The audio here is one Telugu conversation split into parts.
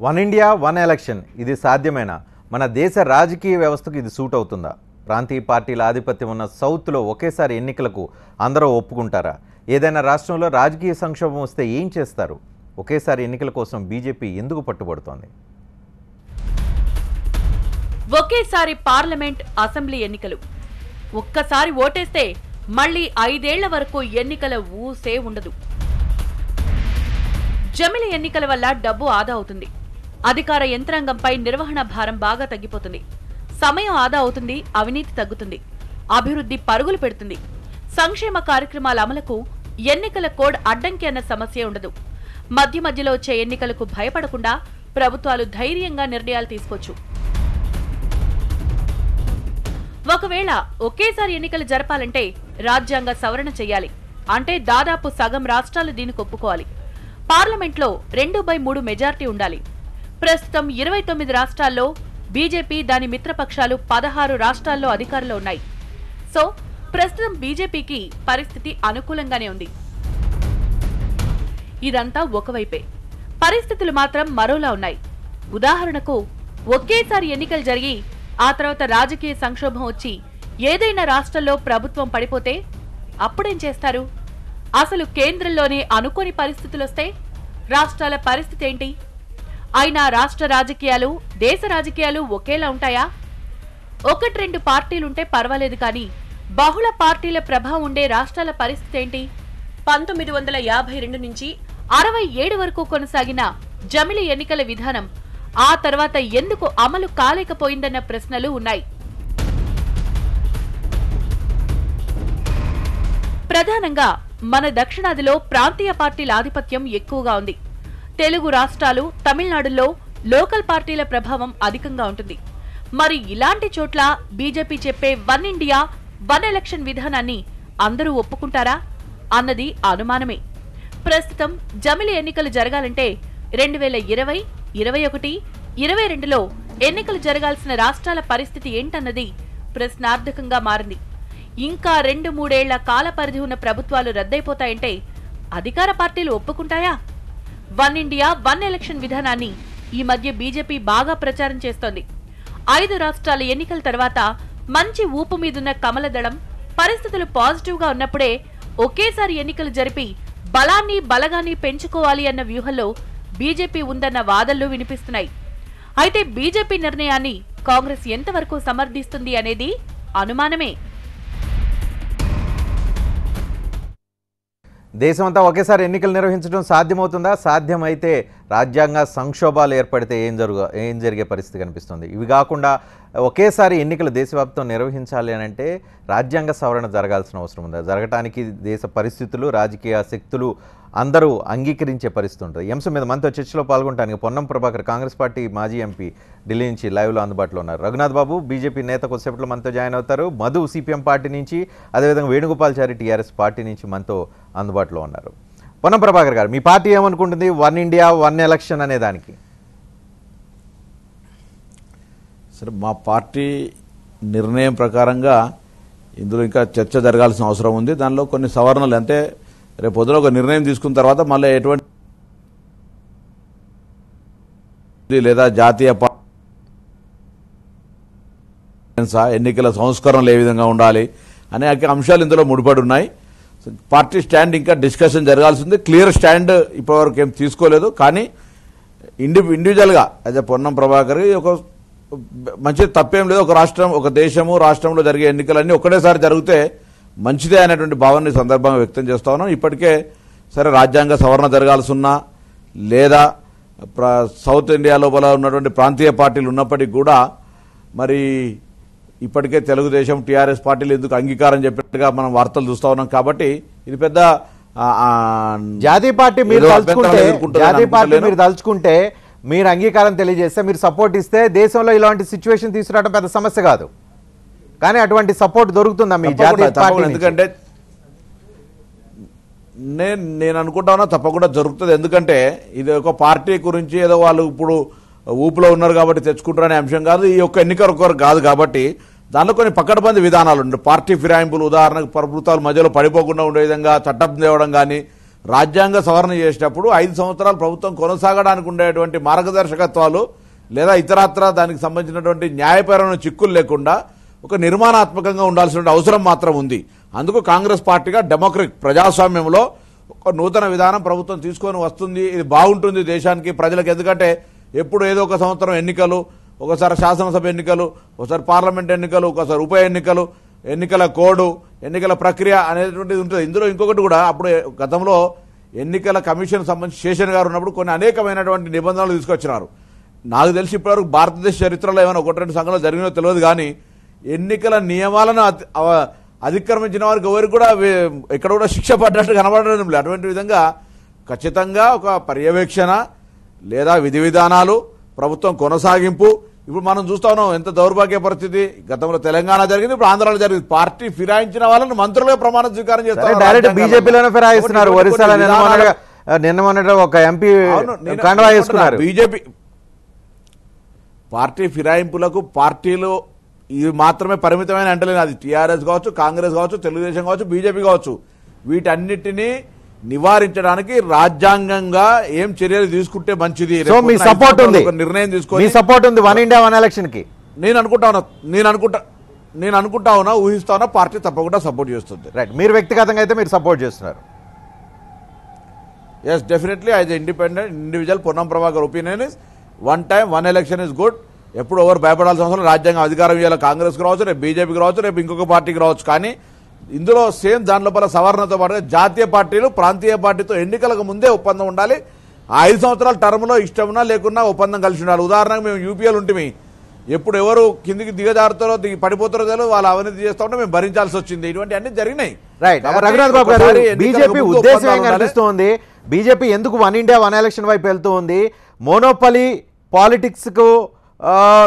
వన్ ఇండియా వన్ ఎలక్షన్ ఇది సాధ్యమేనా? మన దేశ రాజకీయ వ్యవస్థకు ఇది సూట్ అవుతుందా? ప్రాంతీయ పార్టీల ఆధిపత్యం ఉన్న సౌత్లో ఒకేసారి ఎన్నికలకు అందరూ ఒప్పుకుంటారా? ఏదైనా రాష్ట్రంలో రాజకీయ సంక్షోభం వస్తే ఏం చేస్తారు? ఒకేసారి ఎన్నికల కోసం బీజేపీ ఎందుకు పట్టుబడుతోంది? ఒకేసారి పార్లమెంట్, అసెంబ్లీ ఎన్నికలు. ఒక్కసారి ఓటేస్తే మళ్ళీ 5 ఏళ్ల వరకు ఎన్నికల ఊసే ఉండదు. జమిలి ఎన్నికల వల్ల డబ్బు ఆదా అవుతుంది. అధికార యంత్రాంగంపై నిర్వహణ భారం బాగా తగ్గిపోతుంది. సమయం ఆదా అవుతుంది, అవినీతి తగ్గుతుంది, అభివృద్ధి పరుగులు పెడుతుంది. సంక్షేమ కార్యక్రమాల అమలుకు ఎన్నికల కోడ్ అడ్డంకి అన్న సమస్య ఉండదు. మధ్య మధ్యలో వచ్చే ఎన్నికలకు భయపడకుండా ప్రభుత్వాలు ధైర్యంగా నిర్ణయాలు తీసుకోవచ్చు. ఒకవేళ ఒకేసారి ఎన్నికలు జరపాలంటే రాజ్యాంగ సవరణ చేయాలి. అంటే దాదాపు సగం రాష్ట్రాలు దీనికి ఒప్పుకోవాలి. పార్లమెంట్లో 2/3 మెజార్టీ ఉండాలి. ప్రస్తుతం 29 రాష్ట్రాల్లో బీజేపీ, దాని మిత్రపక్షాలు 16 రాష్ట్రాల్లో అధికారంలో ఉన్నాయి. సో ప్రస్తుతం బీజేపీకి పరిస్థితి అనుకూలంగానే ఉంది. ఇదంతా ఒకవైపే. పరిస్థితులు మాత్రం మరోలా ఉన్నాయి. ఉదాహరణకు, ఒకేసారి ఎన్నికలు జరిగి ఆ తర్వాత రాజకీయ సంక్షోభం వచ్చి ఏదైనా రాష్ట్రంలో ప్రభుత్వం పడిపోతే అప్పుడేం చేస్తారు? అసలు కేంద్రంలోనే అనుకోని పరిస్థితులొస్తే రాష్ట్రాల పరిస్థితి ఏంటి? అయినా రాష్ట్ర రాజకీయాలు, దేశ రాజకీయాలు ఒకేలా ఉంటాయా? 1-2 పార్టీలుంటే పర్వాలేదు, కానీ బహుళ పార్టీల ప్రభావం ఉండే రాష్ట్రాల పరిస్థితి ఏంటి? 1952 నుంచి 67 వరకు కొనసాగిన జమిలి ఎన్నికల విధానం ఆ తర్వాత ఎందుకు అమలు కాలేకపోయిందన్న ప్రశ్నలు ఉన్నాయి. ప్రధానంగా మన దక్షిణాదిలో ప్రాంతీయ పార్టీల ఆధిపత్యం ఎక్కువగా ఉంది. తెలుగు రాష్ట్రాలు, తమిళనాడులో లోకల్ పార్టీల ప్రభావం అధికంగా ఉంటుంది. మరి ఇలాంటి చోట్ల బీజేపీ చెప్పే వన్ ఇండియా వన్ ఎలక్షన్ విధానాన్ని అందరూ ఒప్పుకుంటారా అన్నది అనుమానమే. ప్రస్తుతం జమిలి ఎన్నికలు జరగాలంటే 2020, 21, 22లో ఎన్నికలు జరగాల్సిన రాష్ట్రాల పరిస్థితి ఏంటన్నది ప్రశ్నార్థకంగా మారింది. ఇంకా 2-3 ఏళ్ల కాల పరిధి ఉన్న ప్రభుత్వాలు రద్దయిపోతాయంటే అధికార పార్టీలు ఒప్పుకుంటాయా? వన్ ఇండియా వన్ ఎలక్షన్ విధానాన్ని ఈ మధ్య బీజేపీ బాగా ప్రచారం చేస్తోంది. 5 రాష్ట్రాల ఎన్నికల తర్వాత మంచి ఊపు మీదున్న కమల దళం పరిస్థితులు పాజిటివ్ గా ఉన్నప్పుడే ఒకేసారి ఎన్నికలు జరిపి బలగాన్ని పెంచుకోవాలి అన్న వ్యూహంలో బీజేపీ ఉందన్న వాదనలు వినిపిస్తున్నాయి. అయితే బీజేపీ నిర్ణయాన్ని కాంగ్రెస్ ఎంతవరకు సమర్థిస్తుంది అనేది అనుమానమే. దేశమంతా ఒకేసారి ఎన్నికలు నిర్వహించడం సాధ్యమవుతుందా? సాధ్యమైతే రాజ్యాంగ సంక్షోభాలు ఏర్పడితే ఏం జరిగే పరిస్థితి కనిపిస్తుంది? ఇవి కాకుండా ఒకేసారి ఎన్నికలు దేశవ్యాప్తం నిర్వహించాలి అని అంటే రాజ్యాంగ సవరణ జరగాల్సిన అవసరం ఉందా? జరగటానికి దేశ పరిస్థితులు, రాజకీయ శక్తులు అందరూ అంగీకరించే పరిస్థితి ఉంటుంది. ఈ అంశం మీద మనతో చర్చలో పాల్గొనడానికి పొన్నం ప్రభాకర్, కాంగ్రెస్ పార్టీ మాజీ ఎంపీ, ఢిల్లీ నుంచి లైవ్లో అందుబాటులో ఉన్నారు. రఘునాథ్ బాబు, బీజేపీ నేత, కొద్దిసేపట్లో మనతో జాయిన్ అవుతారు. మధు, సిపిఎం పార్టీ నుంచి, అదేవిధంగా వేణుగోపాల్చారి, టీఆర్ఎస్ పార్టీ నుంచి మనతో అందుబాటులో ఉన్నారు. పొన్నం ప్రభాకర్ గారు, మీ పార్టీ ఏమనుకుంటుంది వన్ ఇండియా వన్ ఎలక్షన్ అనే దానికి? సరే, మా పార్టీ నిర్ణయం ప్రకారంగా ఇందులో ఇంకా చర్చ జరగాల్సిన అవసరం ఉంది. దానిలో కొన్ని సవరణలు, అంటే రేపు పొద్దున ఒక నిర్ణయం తీసుకున్న తర్వాత మళ్ళీ ఎటువంటి లేదా జాతీయ ఎన్నికల సంస్కరణలు ఏ విధంగా ఉండాలి అనే అంశాలు ఇందులో ముడిపడి ఉన్నాయి. పార్టీ స్టాండ్ ఇంకా డిస్కషన్ జరగాల్సింది. క్లియర్ స్టాండ్ ఇప్పటివరకు ఏం తీసుకోలేదు. కానీ ఇండివిజువల్గా అదే పొన్నం ప్రభాకర్ ఒక మంచి తప్పేం లేదు. ఒక రాష్ట్రం, ఒక దేశము, రాష్ట్రంలో జరిగే ఎన్నికలన్నీ ఒకటేసారి జరిగితే మంచిదే అనేటువంటి భావన సందర్భంగా వ్యక్తం చేస్తా ఉన్నాం. ఇప్పటికే సరే రాజ్యాంగ సవరణ జరగాల్సి ఉన్నా, లేదా సౌత్ ఇండియా లోపల ఉన్నటువంటి ప్రాంతీయ పార్టీలు ఉన్నప్పటికీ కూడా మరి ఇప్పటికే తెలుగుదేశం, టీఆర్ఎస్ పార్టీలు ఎందుకు అంగీకారం చెప్పినట్టుగా మనం వార్తలు చూస్తా ఉన్నాం. కాబట్టి ఇది పెద్ద జాతీయ పార్టీ మీరు తలుచుకుంటే మీరు అంగీకారం తెలియజేస్తే, మీరు సపోర్ట్ ఇస్తే దేశంలో ఇలాంటి సిచ్యువేషన్ తీసుకురావడం పెద్ద సమస్య కాదు. కానీ అటువంటి సపోర్ట్ దొరుకుతుందా మీ జాతీయ పార్టీ? ఎందుకంటే నేను అనుకుంటా ఉన్నా తప్పకుండా జరుగుతుంది. ఎందుకంటే ఇది ఒక పార్టీ గురించి ఏదో వాళ్ళు ఇప్పుడు ఊపులో ఉన్నారు కాబట్టి తెచ్చుకుంటారనే అంశం కాదు. ఈ యొక్క ఎన్నిక ఒక్కరు కాదు కాబట్టి దానిలో కొన్ని పకడ్బందీ విధానాలు ఉంటాయి. పార్టీ ఫిరాయింపులు, ఉదాహరణకు ప్రభుత్వాలు మధ్యలో పడిపోకుండా ఉండే విధంగా చట్టం తేవడం కానీ, రాజ్యాంగ సవరణ చేసేటప్పుడు 5 సంవత్సరాలు ప్రభుత్వం కొనసాగడానికి ఉండేటువంటి మార్గదర్శకత్వాలు లేదా ఇతరత్ర దానికి సంబంధించినటువంటి న్యాయపరమైన చిక్కులు లేకుండా ఒక నిర్మాణాత్మకంగా ఉండాల్సిన అవసరం మాత్రం ఉంది. అందుకు కాంగ్రెస్ పార్టీగా డెమోక్రటిక్ ప్రజాస్వామ్యంలో ఒక నూతన విధానం ప్రభుత్వం తీసుకొని వస్తుంది. ఇది బాగుంటుంది దేశానికి, ప్రజలకు. ఎందుకంటే ఎప్పుడు ఏదో ఒక సంవత్సరం ఎన్నికలు, ఒకసారి శాసనసభ ఎన్నికలు, ఒకసారి పార్లమెంట్ ఎన్నికలు, ఒకసారి ఉప ఎన్నికలు, ఎన్నికల కోడ్, ఎన్నికల ప్రక్రియ అనేటువంటిది ఉంటుంది. ఇందులో ఇంకొకటి కూడా, అప్పుడు గతంలో ఎన్నికల కమిషన్ సంబంధించి శేషన్ గారు ఉన్నప్పుడు కొన్ని అనేకమైనటువంటి నిబంధనలు తీసుకొచ్చినారు. నాకు తెలిసి ఇప్పటివరకు భారతదేశ చరిత్రలో ఏమైనా 1-2 సంఘటనలు జరిగినో తెలియదు, కానీ ఎన్నికల నియమాలను అతిక్రమించిన వారికి ఎవరికి కూడా ఎక్కడ కూడా శిక్ష పడ్డట్టు కనబడడం లేదు. అటువంటి విధంగా ఖచ్చితంగా ఒక పర్యవేక్షణ లేదా విధి విధానాలు, ప్రభుత్వం కొనసాగింపు. ఇప్పుడు మనం చూస్తా ఉన్నాం ఎంత దౌర్భాగ్య పరిస్థితి. గతంలో తెలంగాణ జరిగింది, ఇప్పుడు ఆంధ్రాలో జరిగింది. పార్టీ ఫిరాయించిన వాళ్ళని మంత్రులుగా ప్రమాణ స్వీకారం చేస్తారు. డైరెక్ట్ బీజేపీలోనే ఫిరాయిస్తున్నారు. ఒరిస్సాలో నిన్న ఒక ఎంపీ కండువా వేసుకున్నారు. బీజేపీ పార్టీ ఫిరాయింపులకు పార్టీలు ఇవి మాత్రమే పరిమితమైన అంటలేదు. అది టీఆర్ఎస్ కావచ్చు, కాంగ్రెస్ కావచ్చు, తెలుగుదేశం కావచ్చు, బీజేపీ కావచ్చు. వీటన్నిటినీ నివారించడానికి రాజ్యాంగంగా ఏం చర్యలు తీసుకుంటే మంచిది, మీ సపోర్ట్ ఉంది, నిర్ణయం తీసుకొని సపోర్ట్ ఉంది 1 ఇండియా 1 ఎలక్షన్ కి. నేను అనుకుంటా ఉన్నా, ఊహిస్తా ఉన్నా, పార్టీ తప్పకుండా సపోర్ట్ చేస్తుంది. రైట్, మీరు వ్యక్తిగతంగా అయితే మీరు సపోర్ట్ చేస్తున్నారు? Yes, definitely as independent individual Ponnam Prabhakar opinion is 1 time 1 election is good. ఎప్పుడు ఎవరు భయపడాల్సిన అవసరం. రాజ్యాంగం అధికారం ఇవ్వాలి కాంగ్రెస్కి రావచ్చు, రేపు బీజేపీకి రావచ్చు, రేపు ఇంకొక పార్టీకి రావచ్చు. కానీ ఇందులో సేమ్ దాని లోపల సవరణతో పాటుగా జాతీయ పార్టీలు ప్రాంతీయ పార్టీతో ఎన్నికలకు ముందే ఒప్పందం ఉండాలి. ఆ 5 సంవత్సరాల టర్మ్లో ఇష్టమున్నా లేకున్నా ఒప్పందం కలిసి ఉండాలి. ఉదాహరణకు మేము యూపీఎల్ ఉంటుంది, ఎప్పుడు ఎవరు కిందికి దిగజారుతారో పడిపోతారో తెలియదు, వాళ్ళు అవినీతి చేస్తూ ఉంటే మేము భరించాల్సి వచ్చింది. ఇటువంటి అన్ని జరిగినాయి. రైట్, రఘునాథ్ బాబు గారు, బీజేపీ ఉద్దేశం ఏం కనిపిస్తోంది? బీజేపీ ఎందుకు 1 ఇండియా 1 ఎలక్షన్ వైపు వెళ్తూ ఉంది? మోనోపలి పాలిటిక్స్ కు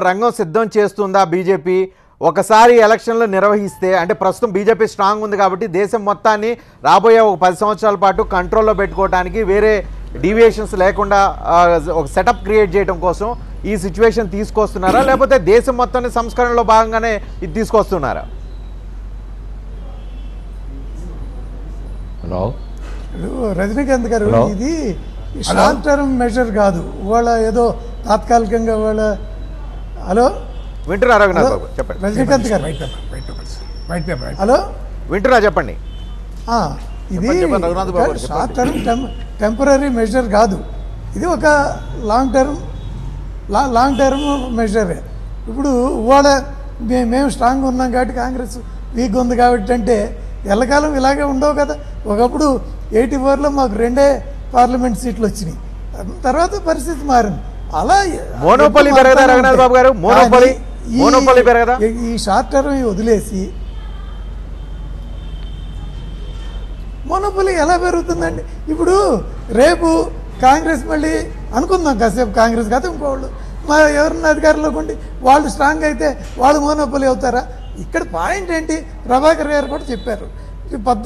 రంగం సిద్ధం చేస్తుందా బీజేపీ? ఒకసారి ఎలక్షన్లు నిర్వహిస్తే, అంటే ప్రస్తుతం బీజేపీ స్ట్రాంగ్ ఉంది కాబట్టి దేశం మొత్తాన్ని రాబోయే ఒక 10 సంవత్సరాల పాటు కంట్రోల్లో పెట్టుకోవడానికి, వేరే డీవియేషన్స్ లేకుండా ఒక సెటప్ క్రియేట్ చేయడం కోసం ఈ సిచ్యువేషన్ తీసుకొస్తున్నారా, లేకపోతే దేశం మొత్తాన్ని సంస్కరణలో భాగంగానే ఇది తీసుకొస్తున్నారా? హలో, రజనీకాంత్ గారు, ఇది షార్ట్ టర్మ్ మెజర్ కాదు. వాళ్ళ ఏదో తాత్కాలికంగా వాళ్ళ హలో వింటున్నా రఘునాథ్ బాబు చెప్పండి. రజనీకాంత్ గారు హలో వింటున్నా చెప్పండి. ఇది షార్ట్ టర్మ్ టెంపరీ మెజర్ కాదు, ఇది ఒక లాంగ్ టర్మ్ మెజరే. ఇప్పుడు ఇవాళ మేము స్ట్రాంగ్ ఉన్నాం కాబట్టి కాంగ్రెస్ వీక్ ఉంది కాబట్టి అంటే ఎల్లకాలం ఇలాగే ఉండవు కదా. ఒకప్పుడు 84లో మాకు 2 పార్లమెంట్ సీట్లు వచ్చినాయి, తర్వాత పరిస్థితి మారింది. అలా మోనోపలి పెరగదా రఘునాథ్ బాబు గారు? మోనోపలి పెరగదా? ఈ షార్ట్ టర్మ్ వదిలేసి మోనోపలి ఎలా పెరుగుతుందండి? ఇప్పుడు రేపు కాంగ్రెస్ మళ్ళీ అనుకుందాం, కాసేపు కాంగ్రెస్ కాదు ఇంకోళ్ళు ఎవరన్నా అధికారంలోకి ఉండి వాళ్ళు స్ట్రాంగ్ అయితే వాళ్ళు మోనోపలి అవుతారా? ఇక్కడ పాయింట్ ఏంటి? ప్రభాకర్ గారు కూడా చెప్పారు,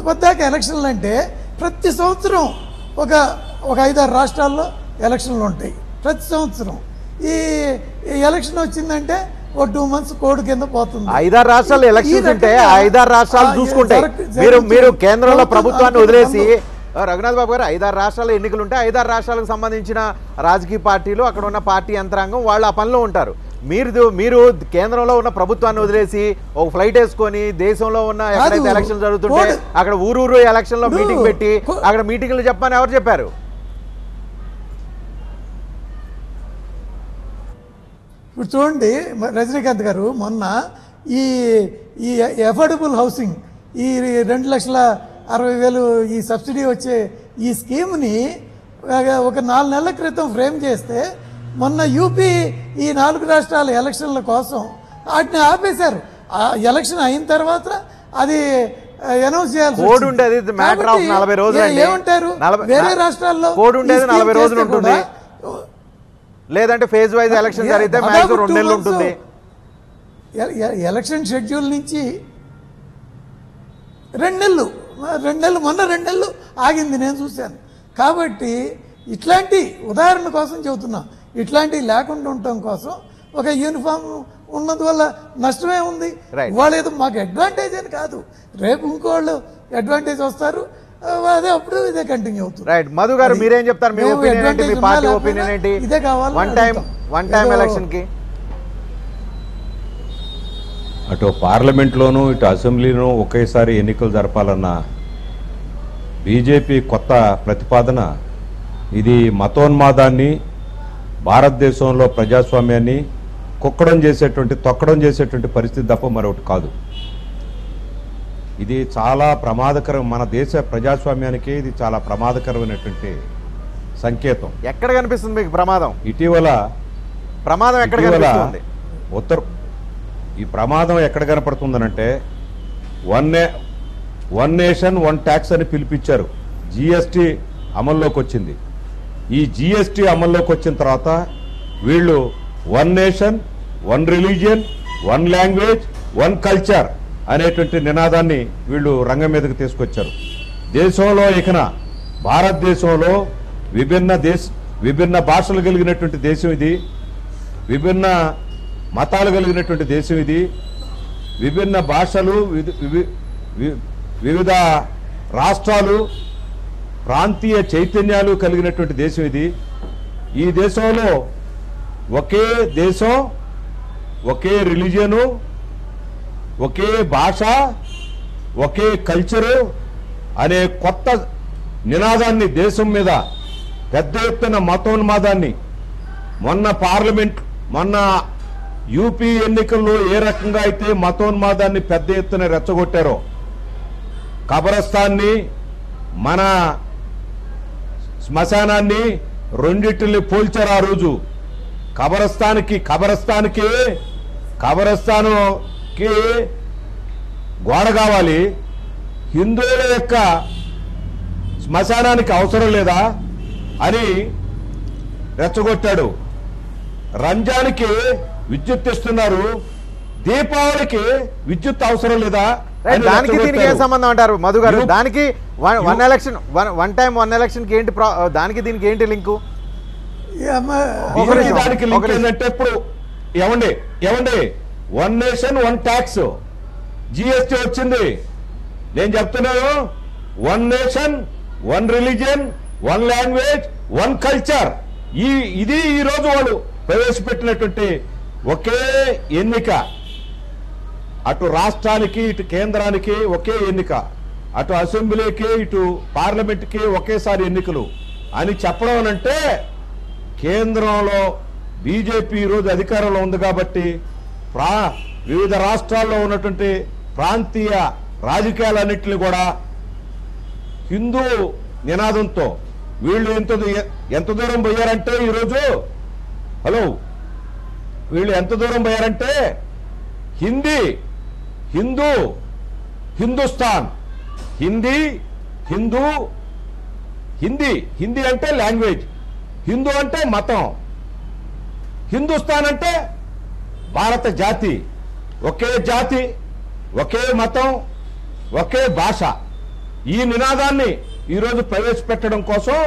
పద్దాక ఎలక్షన్లు అంటే ప్రతి సంవత్సరం ఒక 5-6 రాష్ట్రాల్లో ఎలక్షన్లు ఉంటాయి ప్రతి సంవత్సరం. ఈ ఎలక్షన్ వచ్చిందంటే ఓ 2 months కోడ్ కింద పోతుంది. 5-6 రాష్ట్రాలు ఎలక్షన్స్ ఉంటే 5-6 రాష్ట్రాలు చూసుకుంటే మీరు కేంద్రంలో ప్రభుత్వాన్ని వదిలేసి, రఘునాథ్ బాబు గారు, 5-6 రాష్ట్రాల ఎన్నికలు ఉంటే 5-6 రాష్ట్రాలకు సంబంధించిన రాజకీయ పార్టీలు, అక్కడ ఉన్న పార్టీ యంత్రాంగం వాళ్ళు ఆ పనిలో ఉంటారు. మీరు కేంద్రంలో ఉన్న ప్రభుత్వాన్ని వదిలేసి ఒక ఫ్లైట్ వేసుకొని దేశంలో ఉన్న ఎక్కడైతే ఎలక్షన్ జరుగుతుంటే అక్కడ ఊరూరు ఎలక్షన్ లో మీటింగ్ పెట్టి అక్కడ మీటింగ్లు చెప్పని ఎవరు చెప్పారు? ఇప్పుడు చూడండి రజనీకాంత్ గారు, మొన్న ఈ అఫోర్డబుల్ హౌసింగ్, ఈ 2,60,000 ఈ సబ్సిడీ వచ్చే ఈ స్కీమ్ని ఒక 4 నెలల క్రితం ఫ్రేమ్ చేస్తే మొన్న యూపీ ఈ 4 రాష్ట్రాల ఎలక్షన్ల కోసం వాటిని ఆపేశారు. ఎలక్షన్ అయిన తర్వాత అది అనౌన్స్ చేయాల్సి ఏమంటారు? వేరే రాష్ట్రాల్లో లేదంటే ఫేజ్ వైజ్ ఎలక్షన్ జరిగితే 2 నెలలు ఉంటుంది. ఎలక్షన్ షెడ్యూల్ నుంచి 2 నెలలు మొన్న 2 నెలలు ఆగింది, నేను చూశాను. కాబట్టి ఇట్లాంటి ఉదాహరణ కోసం చెబుతున్నా, ఇట్లాంటివి లేకుండా ఉండటం కోసం ఒక యూనిఫామ్ ఉన్నందువల్ల నష్టమే ఉంది. వాళ్ళు ఏదో మాకు అడ్వాంటేజ్ అని కాదు, రేపు ఇంకోళ్ళు అడ్వాంటేజ్ వస్తారు. అదే అప్పుడు ఇదే కంటిన్యూ అవుతుంది. రైట్. మధు గారు మీరేం చెప్తారు? మీ మేము ఒపీనియన్ ఏంటి? మీ advantage పార్టీ ఉన్నా ఒపీనియన్ ఏంటి? ఇదే కావాలని వన్ టైం ఏదో ఎలక్షన్ కి అటు పార్లమెంట్లోనూ ఇటు అసెంబ్లీలోనూ ఒకేసారి ఎన్నికలు జరపాలన్న బీజేపీ కొత్త ప్రతిపాదన ఇది మతోన్మాదాన్ని, భారతదేశంలో ప్రజాస్వామ్యాన్ని తొక్కడం చేసేటువంటి పరిస్థితి తప్ప మరొకటి కాదు. ఇది చాలా ప్రమాదకరం. మన దేశ ప్రజాస్వామ్యానికి ఇది చాలా ప్రమాదకరమైనటువంటి సంకేతం. ఎక్కడ కనిపిస్తుంది మీకు ప్రమాదం? ఇటీవల ప్రమాదం ఎక్కడ కనిపిస్తుంది? ఈ ప్రమాదం ఎక్కడ కనపడుతుందనంటే వన్ నేషన్ వన్ ట్యాక్స్ అని పిలిపించారు. జిఎస్టీ అమల్లోకి వచ్చింది. ఈ జిఎస్టీ అమల్లోకి వచ్చిన తర్వాత వీళ్ళు one nation one religion one language one culture అనేటువంటి నినాదాన్ని వీళ్ళు రంగం మీదకి తీసుకొచ్చారు. దేశంలో ఇకన భారతదేశంలో విభిన్న భాషలు కలిగినటువంటి దేశం ఇది, విభిన్న మతాలు కలిగినటువంటి దేశం ఇది, విభిన్న భాషలు, వివిధ రాష్ట్రాలు, ప్రాంతీయ చైతన్యాలు కలిగినటువంటి దేశం ఇది. ఈ దేశంలో ఒకే దేశం, ఒకే రిలీజియను, ఒకే భాష, ఒకే కల్చరు అనే కొత్త నినాదాన్ని దేశం మీద పెద్ద ఎత్తున మతోన్మాదాన్ని మొన్న యూపీ ఎన్నికల్లో ఏ రకంగా అయితే మతోన్మాదాన్ని పెద్ద ఎత్తున రెచ్చగొట్టారో, కబరస్థాన్ని మన శ్మశానాన్ని రెండింటిని పోల్చారు. ఆ రోజు కబరస్థానుకి గోడ కావాలి, హిందువుల యొక్క శ్మశానానికి అవసరం లేదా అని రెచ్చగొట్టాడు. రంజాన్కి విద్యుత్ ఇస్తున్నారు, దీపావళికి విద్యుత్ అవసరం లేదా? దానికి దీనికి ఏం సంబంధం అంటారు మధు గారు? దానికి వన్ ఎలక్షన్ కి ఏంటి దానికి దీనికి ఏంటి లింకు? దానికి లింక్ ఏంటంటే ఇప్పుడు ఏమండి one nation one tax GST వచ్చింది. నేను చెప్తున్నాను one nation one religion one language one culture. ఇది ఈ రోజు వాళ్ళు ప్రవేశపెట్టినటువంటి ఒకే ఎన్నిక. అటు రాష్ట్రానికి ఇటు కేంద్రానికి ఒకే ఎన్నిక, అటు అసెంబ్లీకి ఇటు పార్లమెంట్కి ఒకేసారి ఎన్నికలు అని చెప్పడం అంటే కేంద్రంలో బీజేపీ ఈరోజు అధికారంలో ఉంది కాబట్టి వివిధ రాష్ట్రాల్లో ఉన్నటువంటి ప్రాంతీయ రాజకీయాలన్నింటినీ కూడా హిందూ నినాదంతో వీళ్ళు ఎంత దూరం పోయారంటే ఈరోజు వీళ్ళు ఎంత దూరం పోయారంటే హిందుస్థాన్, హిందీ అంటే లాంగ్వేజ్, హిందూ అంటే మతం, హిందుస్థాన్ అంటే భారత జాతి, ఒకే మతం, ఒకే భాష. ఈ నినాదాన్ని ఈరోజు ప్రవేశపెట్టడం కోసం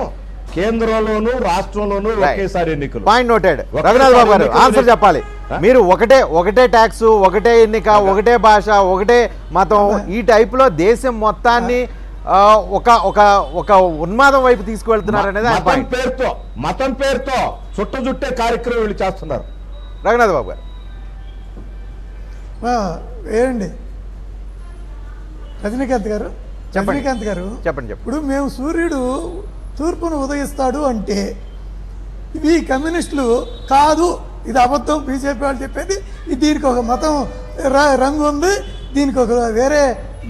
కేంద్రంలోనూ రాష్ట్రంలోనూ ఒకేసారి ఎన్నికలు. Point noted. రఘునాథ్ బాబు గారు ఆన్సర్ చెప్పాలి. మీరు ఒకటే ట్యాక్స్, ఒకటే ఎన్నిక, ఒకటే భాష, ఒకటే మతం, ఈ టైప్ లో దేశం మొత్తాన్ని ఒక ఉన్మాదం వైపు తీసుకువెళ్తున్నారు అనేది మతం పేరుతో చుట్టే కార్యక్రమం వీళ్ళు చేస్తున్నారు. రఘునాథ్ బాబు గారు ఏండి రజనీకాంత్ గారు చెప్పండి. ఇప్పుడు మేము సూర్యుడు తూర్పును ఉదయిస్తాడు అంటే ఇవి కమ్యూనిస్టులు కాదు, ఇది అబద్ధం, బీజేపీ వాళ్ళు చెప్పేది, దీనికి ఒక మతం రంగు ఉంది, దీనికి ఒక వేరే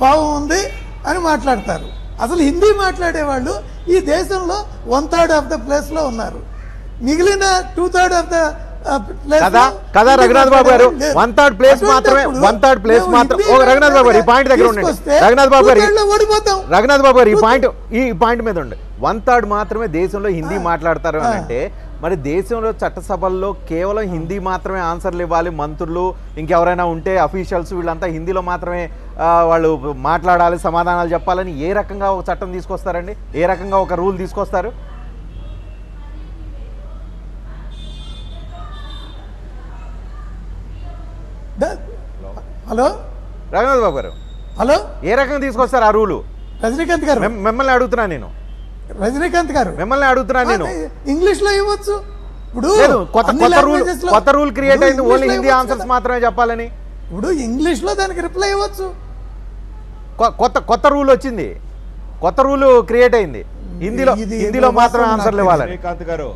భావం ఉంది అని మాట్లాడతారు. అసలు హిందీ మాట్లాడేవాళ్ళు ఈ దేశంలో 1/3 ఆఫ్ ద ప్లేస్లో ఉన్నారు. మిగిలిన 2/3 ఆఫ్ ద కదా రఘునాథ్ బాబు గారు 1/3 ప్లేస్ మాత్రమే. రఘునాథ్ బాబు గారు ఈ పాయింట్ దగ్గర ఉండండి. రఘునాథ్ బాబు గారు ఈ పాయింట్ మీద ఉండండి. 1/3 మాత్రమే దేశంలో హిందీ మాట్లాడతారు అని అంటే మరి దేశంలో చట్టసభల్లో కేవలం హిందీ మాత్రమే ఆన్సర్లు ఇవ్వాలి. మంత్రులు ఇంకెవరైనా ఉంటే అఫీషియల్స్ వీళ్ళంతా హిందీలో మాత్రమే వాళ్ళు మాట్లాడాలి, సమాధానాలు చెప్పాలని ఏ రకంగా ఒక చట్టం తీసుకొస్తారండి? ఏ రకంగా ఒక రూల్ తీసుకొస్తారు? హలో రఘునాథ్ బాబు గారు, హలో, ఏ రకంగా తీసుకొస్తారు ఆ రూలు? రజనీకాంత్ గారు మిమ్మల్ని అడుగుతున్నా నేను, రజనీకాంత్ గారు మిమ్మల్ని అడుగుతున్నా నేను. ఇంగ్లీష్ లో ఇవ్వచ్చు. ఇప్పుడు లేదు, అన్ని languages లో- కొత్త రూల్ క్రియేట్ ఇప్పుడు అయింది, ఓన్లీ English లో హిందీ ఇవ్వచ్చు ఆన్సర్స్ కదా. మాత్రమే చెప్పాలని. ఇప్పుడు ఇంగ్లీష్ లో దానికి రిప్లై ఇవ్వచ్చు. కొత్త రూల్ వచ్చింది, కొత్త రూల్ క్రియేట్ అయింది, హిందీలో ఇది హిందీలో మాత్రమే ఆన్సర్లు ఇవ్వాలి. రజనీకాంత్ గారు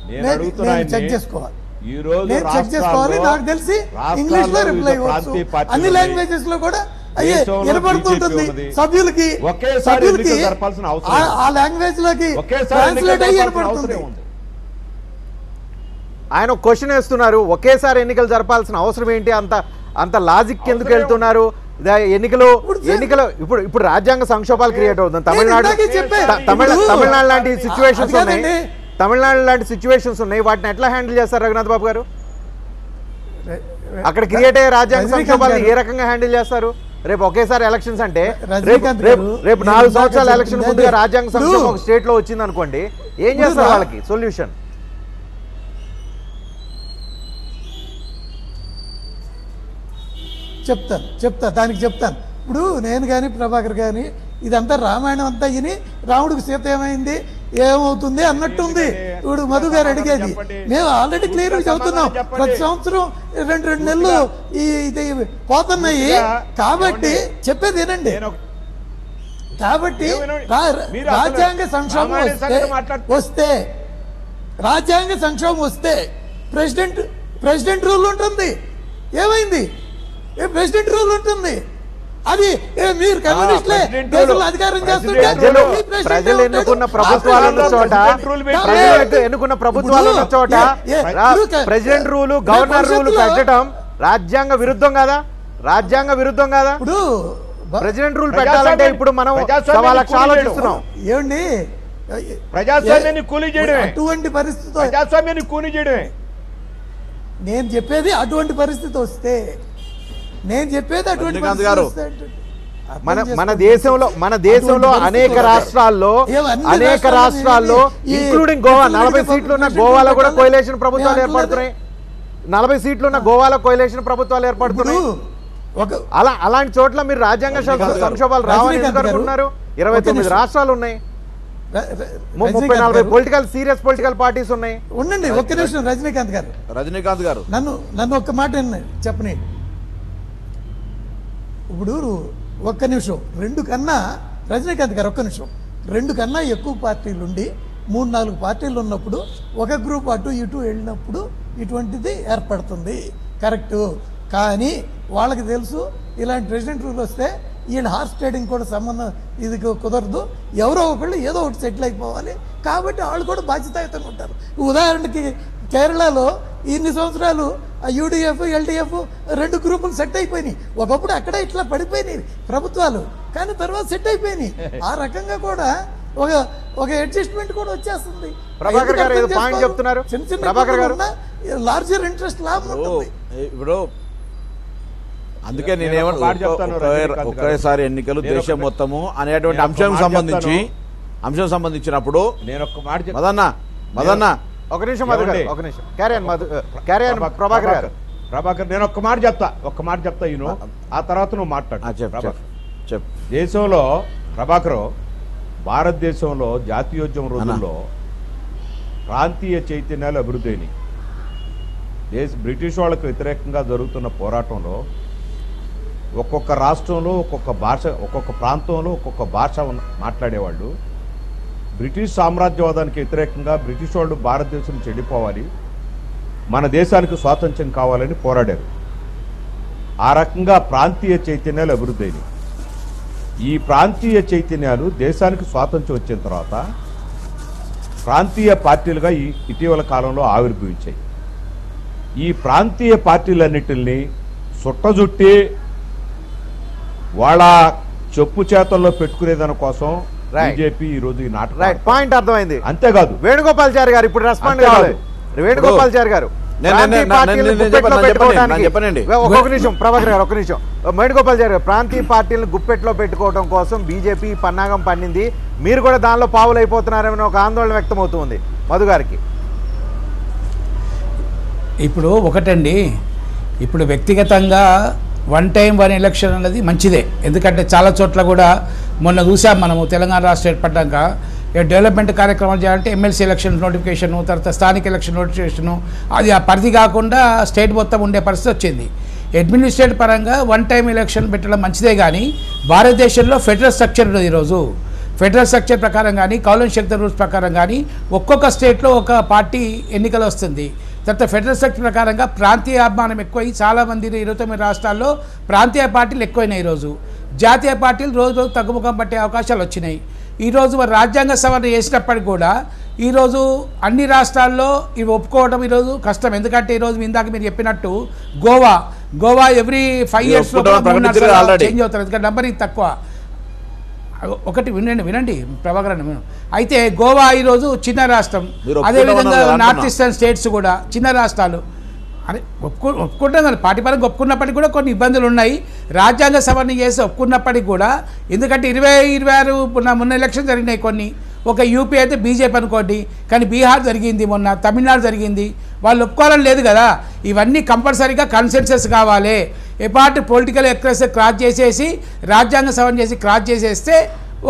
నేను నేను అడుగుతున్నా చెక్ చేసుకోవాలి, ఈ రోజు నేను చెక్ చేసుకోవాలి. నాకు తెలిసి ఇంగ్లీష్ లో రిప్లై ఇవ్వచ్చు. అన్ని లాంగ్వేజెస్ లో కూడా అయ్యే దేశంలో వినపడుతుంటుంది BJP ఉన్నది. సభ్యులకి. ఒకేసారి సభ్యులకి ఎన్నికలు జరపాల్సిన అవసరం లేదు. ఆ లాంగ్వేజ్ లోకి ఒకేసారి ట్రాన్స్లేట్ అయ్యి ఎన్నికలు జరపాల్సిన వినపడుతుంది. అవసరం ఉంది. ఆయన క్వశ్చన్ వేస్తున్నారు, ఒకేసారి ఎన్నికలు జరపాల్సిన అవసరం ఏంటి, అంత లాజిక్ ఎందుకు వెళ్తున్నారు? ఎన్నికలు ఇప్పుడు రాజ్యాంగ సంక్షోభాలు క్రియేట్ అవుతుంది. తమిళనాడు లాంటి సిచ్యువేషన్స్ ఉన్నాయి, తమిళనాడు లాంటి సిచ్యువేషన్స్ ఉన్నాయి, వాటిని ఎట్లా హ్యాండిల్ చేస్తారు రఘునాథ్ బాబు గారు? అక్కడ క్రియేట్ అయ్యే రాజ్యాంగ సంక్షోభాలను ఏ రకంగా హ్యాండిల్ చేస్తారు? రేపు ఒకేసారి ఎలక్షన్స్ అంటే రేపు 4 సంవత్సరాల ఎలక్షన్ ముందుగా రాజ్యాంగ సంక్షోభం ఒక స్టేట్ లో వచ్చింది అనుకోండి, ఏం చేస్తారు వాళ్ళకి సొల్యూషన్? దానికి చెప్తాను. ఇప్పుడు నేను కానీ ప్రభాకర్ కానీ ఇదంతా రామాయణం అంతా విని రాముడికి సీత ఏమైంది ఏమవుతుంది అన్నట్టుంది. ఇప్పుడు మధు గారు అడిగేది మేము ఆల్రెడీ క్లియర్ చదువుతున్నాం. ప్రతి సంవత్సరం 2 నెలలు ఇది పోతున్నాయి. కాబట్టి చెప్పేది ఏనండి, కాబట్టి రాజ్యాంగ సంక్షోభం వస్తే రాజ్యాంగ సంక్షోభం వస్తే ప్రెసిడెంట్ రూల్ ఉంటుంది. ఏమైంది? ప్రెసిడెంట్ రూల్ ఉంటుంది. అది మీరు కమ్యూనిస్టులే దేశంలో అధికారం చేస్తుంటే ప్రజలు ఎన్నుకున్న ప్రభుత్వాలు ఉన్న చోట ప్రెసిడెంట్ రూలు గవర్నర్ రూలు పెట్టడం రాజ్యాంగ విరుద్ధం కదా? రాజ్యాంగ విరుద్ధం కదా? ఇప్పుడు ప్రెసిడెంట్ రూల్ పెట్టాలంటే ఇప్పుడు మనం 1,00,000 ఆలోచిస్తున్నాం. ఏమండి, ప్రజాస్వామ్యాన్ని కూలీ చేయడమే, అటువంటి పరిస్థితి ప్రజాస్వామ్యాన్ని కూలీ చేయడమే. నేను చెప్పేది అటువంటి పరిస్థితి వస్తే, నేను చెప్పేది అటువంటి గారు మన దేశంలో అనేక రాష్ట్రాల్లో ఇంక్లూడింగ్ గోవా 40 సీట్లు ఉన్న గోవాలో కూడా కోయలేషన్ ప్రభుత్వాలు ఏర్పడుతున్నాయి. 40 సీట్లు ఉన్న గోవాలో కోయలేషన్ ప్రభుత్వాలు ఏర్పడుతున్నాయి. అలాంటి చోట్ల మీరు రాజ్యాంగ సంక్షోభాలు రావాలని అనుకుంటున్నారు? 29 రాష్ట్రాలు ఉన్నాయి, 30-40 సీరియస్ పొలిటికల్ పార్టీస్ ఉన్నాయి. ఉండండి ఒక్క నిమిషం. రజనీకాంత్ గారు నన్ను ఒక్క మాట చెప్పని. ఇప్పుడు ఒక్క నిమిషం, 2 కన్నా రజనీకాంత్ గారు ఒక్క నిమిషం, 2 కన్నా ఎక్కువ పార్టీలు ఉండి 3-4 పార్టీలు ఉన్నప్పుడు ఒక గ్రూప్ అటు ఇటు వెళ్ళినప్పుడు ఇటువంటిది ఏర్పడుతుంది, కరెక్టు. కానీ వాళ్ళకి తెలుసు ఇలాంటి ప్రెసిడెంట్ రూల్ వస్తే వీళ్ళ హార్స్ ట్రేడింగ్ కూడా సంబంధం ఇది కుదరదు, ఎవరో ఒకళ్ళు ఏదో ఒకటి సెటిల్ అయిపోవాలి. కాబట్టి వాళ్ళు కూడా బాధ్యతాయుతంగా ఉంటారు. ఉదాహరణకి కేరళలో ఇన్ని సంవత్సరాలు యూడిఎఫ్ ఎల్డిఎఫ్ 2 గ్రూపులు సెట్ అయిపోయినాయి. ఒకప్పుడు అక్కడ ఇట్లా పడిపోయినాయి ప్రభుత్వాలు, కానీ తర్వాత సెట్ అయిపోయినాయి. ఆ రకంగా కూడా ఒక అడ్జస్ట్మెంట్ కూడా వచ్చేస్తుంది. ప్రభాకర్ గారు ఏదో పాయింట్ చెప్తున్నారు. ప్రభాకర్ గారు లార్జర్ ఇంట్రెస్ట్ లాభం ఉంటుంది. ఇప్పుడు అందుకే ఒకేసారి ఎన్నికలు దేశం మొత్తము అనేటువంటి అంశం సంబంధించినప్పుడు నేను ఒక్క మాట మదన్న ఒక నిమిషం ప్రభాకర్ నేను ఒక్క మాట చెప్తా యూనో, ఆ తర్వాత నువ్వు మాట్లాడు. చెప్పు. దేశంలో ప్రభాకర్, భారతదేశంలో జాతీయోద్యమ రోజుల్లో ప్రాంతీయ చైతన్యాలు అభివృద్ధి అయినాయి. బ్రిటిష్ వాళ్ళకు వ్యతిరేకంగా జరుగుతున్న పోరాటంలో ఒక్కొక్క రాష్ట్రంలో ఒక్కొక్క భాష, ఒక్కొక్క ప్రాంతంలో ఒక్కొక్క భాష మాట్లాడేవాళ్ళు. బ్రిటిష్ సామ్రాజ్యవాదానికి వ్యతిరేకంగా బ్రిటిష్ వాళ్ళు భారతదేశం నుంచి వెళ్ళిపోవాలి, మన దేశానికి స్వాతంత్ర్యం కావాలని పోరాడారు. ఆ రకంగా ప్రాంతీయ చైతన్యాలు అభివృద్ధి అయినాయి. ఈ ప్రాంతీయ చైతన్యాలు దేశానికి స్వాతంత్ర్యం వచ్చిన తర్వాత ప్రాంతీయ పార్టీలుగా ఇటీవల కాలంలో ఆవిర్భవించాయి. ఈ ప్రాంతీయ పార్టీలన్నిటిని సుట్టజుట్టి వాళ్ళ చెప్పు చేతల్లో పెట్టుకునేదాని కోసం బీజేపీ ఈ రోజు ఈ నాటకం. పాయింట్ అర్థమైంది. అంతేకాదు వేణుగోపాల్చారి గారు ఇప్పుడు రెస్పాండ్ కావాలి. వేణుగోపాల్చారి గారు ఒక్కొక్క నిమిషం, ప్రభాకర్ గారు ఒక్క నిమిషం. వేణుగోపాల్చారి గారు, ప్రాంతీయ పార్టీలను గుప్పెట్లో పెట్టుకోవడం కోసం బీజేపీ పన్నాగం పన్నింది, మీరు కూడా దానిలో పావులు అయిపోతున్నారని ఒక ఆందోళన వ్యక్తమవుతుంది మధు గారికి. ఇప్పుడు ఒకటండి, ఇప్పుడు వ్యక్తిగతంగా 1 టైం 1 ఎలక్షన్ అన్నది మంచిదే. ఎందుకంటే చాలా చోట్ల కూడా మొన్న చూసాం మనము తెలంగాణ రాష్ట్రం ఏర్పడ్డాక డెవలప్మెంట్ కార్యక్రమాలు చేయాలంటే ఎమ్మెల్సీ ఎలక్షన్ నోటిఫికేషను, తర్వాత స్థానిక ఎలక్షన్ నోటిఫికేషను, అది ఆ పరిధి కాకుండా స్టేట్ మొత్తం ఉండే పరిస్థితి వచ్చింది. అడ్మినిస్ట్రేటివ్ పరంగా వన్ టైం ఎలక్షన్ పెట్టడం మంచిదే, కానీ భారతదేశంలో ఫెడరల్ స్ట్రక్చర్ ఉన్నది. ఈరోజు ఫెడరల్ స్ట్రక్చర్ ప్రకారం కానీ కౌలన్ శక్తి రూల్స్ ప్రకారం కానీ ఒక్కొక్క స్టేట్లో ఒక పార్టీ ఎన్నికలు వస్తుంది. తర్వాత ఫెడరల్ స్ట్రక్చర్ ప్రకారంగా ప్రాంతీయ అభిమానం ఎక్కువై చాలామంది 29 రాష్ట్రాల్లో ప్రాంతీయ పార్టీలు ఎక్కువైనాయి. ఈరోజు జాతీయ పార్టీలు రోజు రోజు తగ్గుముఖం పట్టే అవకాశాలు వచ్చినాయి. ఈరోజు మరి రాజ్యాంగ సవరణ చేసినప్పటికీ కూడా ఈరోజు అన్ని రాష్ట్రాల్లో ఇవి ఒప్పుకోవడం ఈరోజు కష్టం. ఎందుకంటే ఈరోజు ఇందాక మీరు చెప్పినట్టు గోవా ఎవ్రీ 5 years చేంజ్ అవుతారు, ఎందుకంటే నంబరింగ్ తక్కువ. ఒకటి వినండి ప్రభాకర్ అన్న. అయితే గోవా ఈరోజు చిన్న రాష్ట్రం, అదేవిధంగా నార్త్ ఈస్టర్న్ స్టేట్స్ కూడా చిన్న రాష్ట్రాలు అని ఒప్పుకుంటాం కదా. పార్టీ పరంగా ఒప్పుకున్నప్పటికీ కూడా కొన్ని ఇబ్బందులు ఉన్నాయి. రాజ్యాంగ సవరణ చేసి ఒప్పుకున్నప్పటికీ కూడా, ఎందుకంటే 26 మొన్న ఎలక్షన్ జరిగినాయి కొన్ని. ఒక యూపీ అయితే బీజేపీ అనుకోండి, కానీ బీహార్ జరిగింది, మొన్న తమిళనాడు జరిగింది. వాళ్ళు ఒప్పుకోవాలని లేదు కదా. ఇవన్నీ కంపల్సరీగా కన్సెన్సస్ కావాలి. ఏ పార్టీ పొలిటికల్ ఎక్రెస్ క్రాస్ చేసేసి రాజ్యాంగ సవరణ చేసి క్రాస్ చేసేస్తే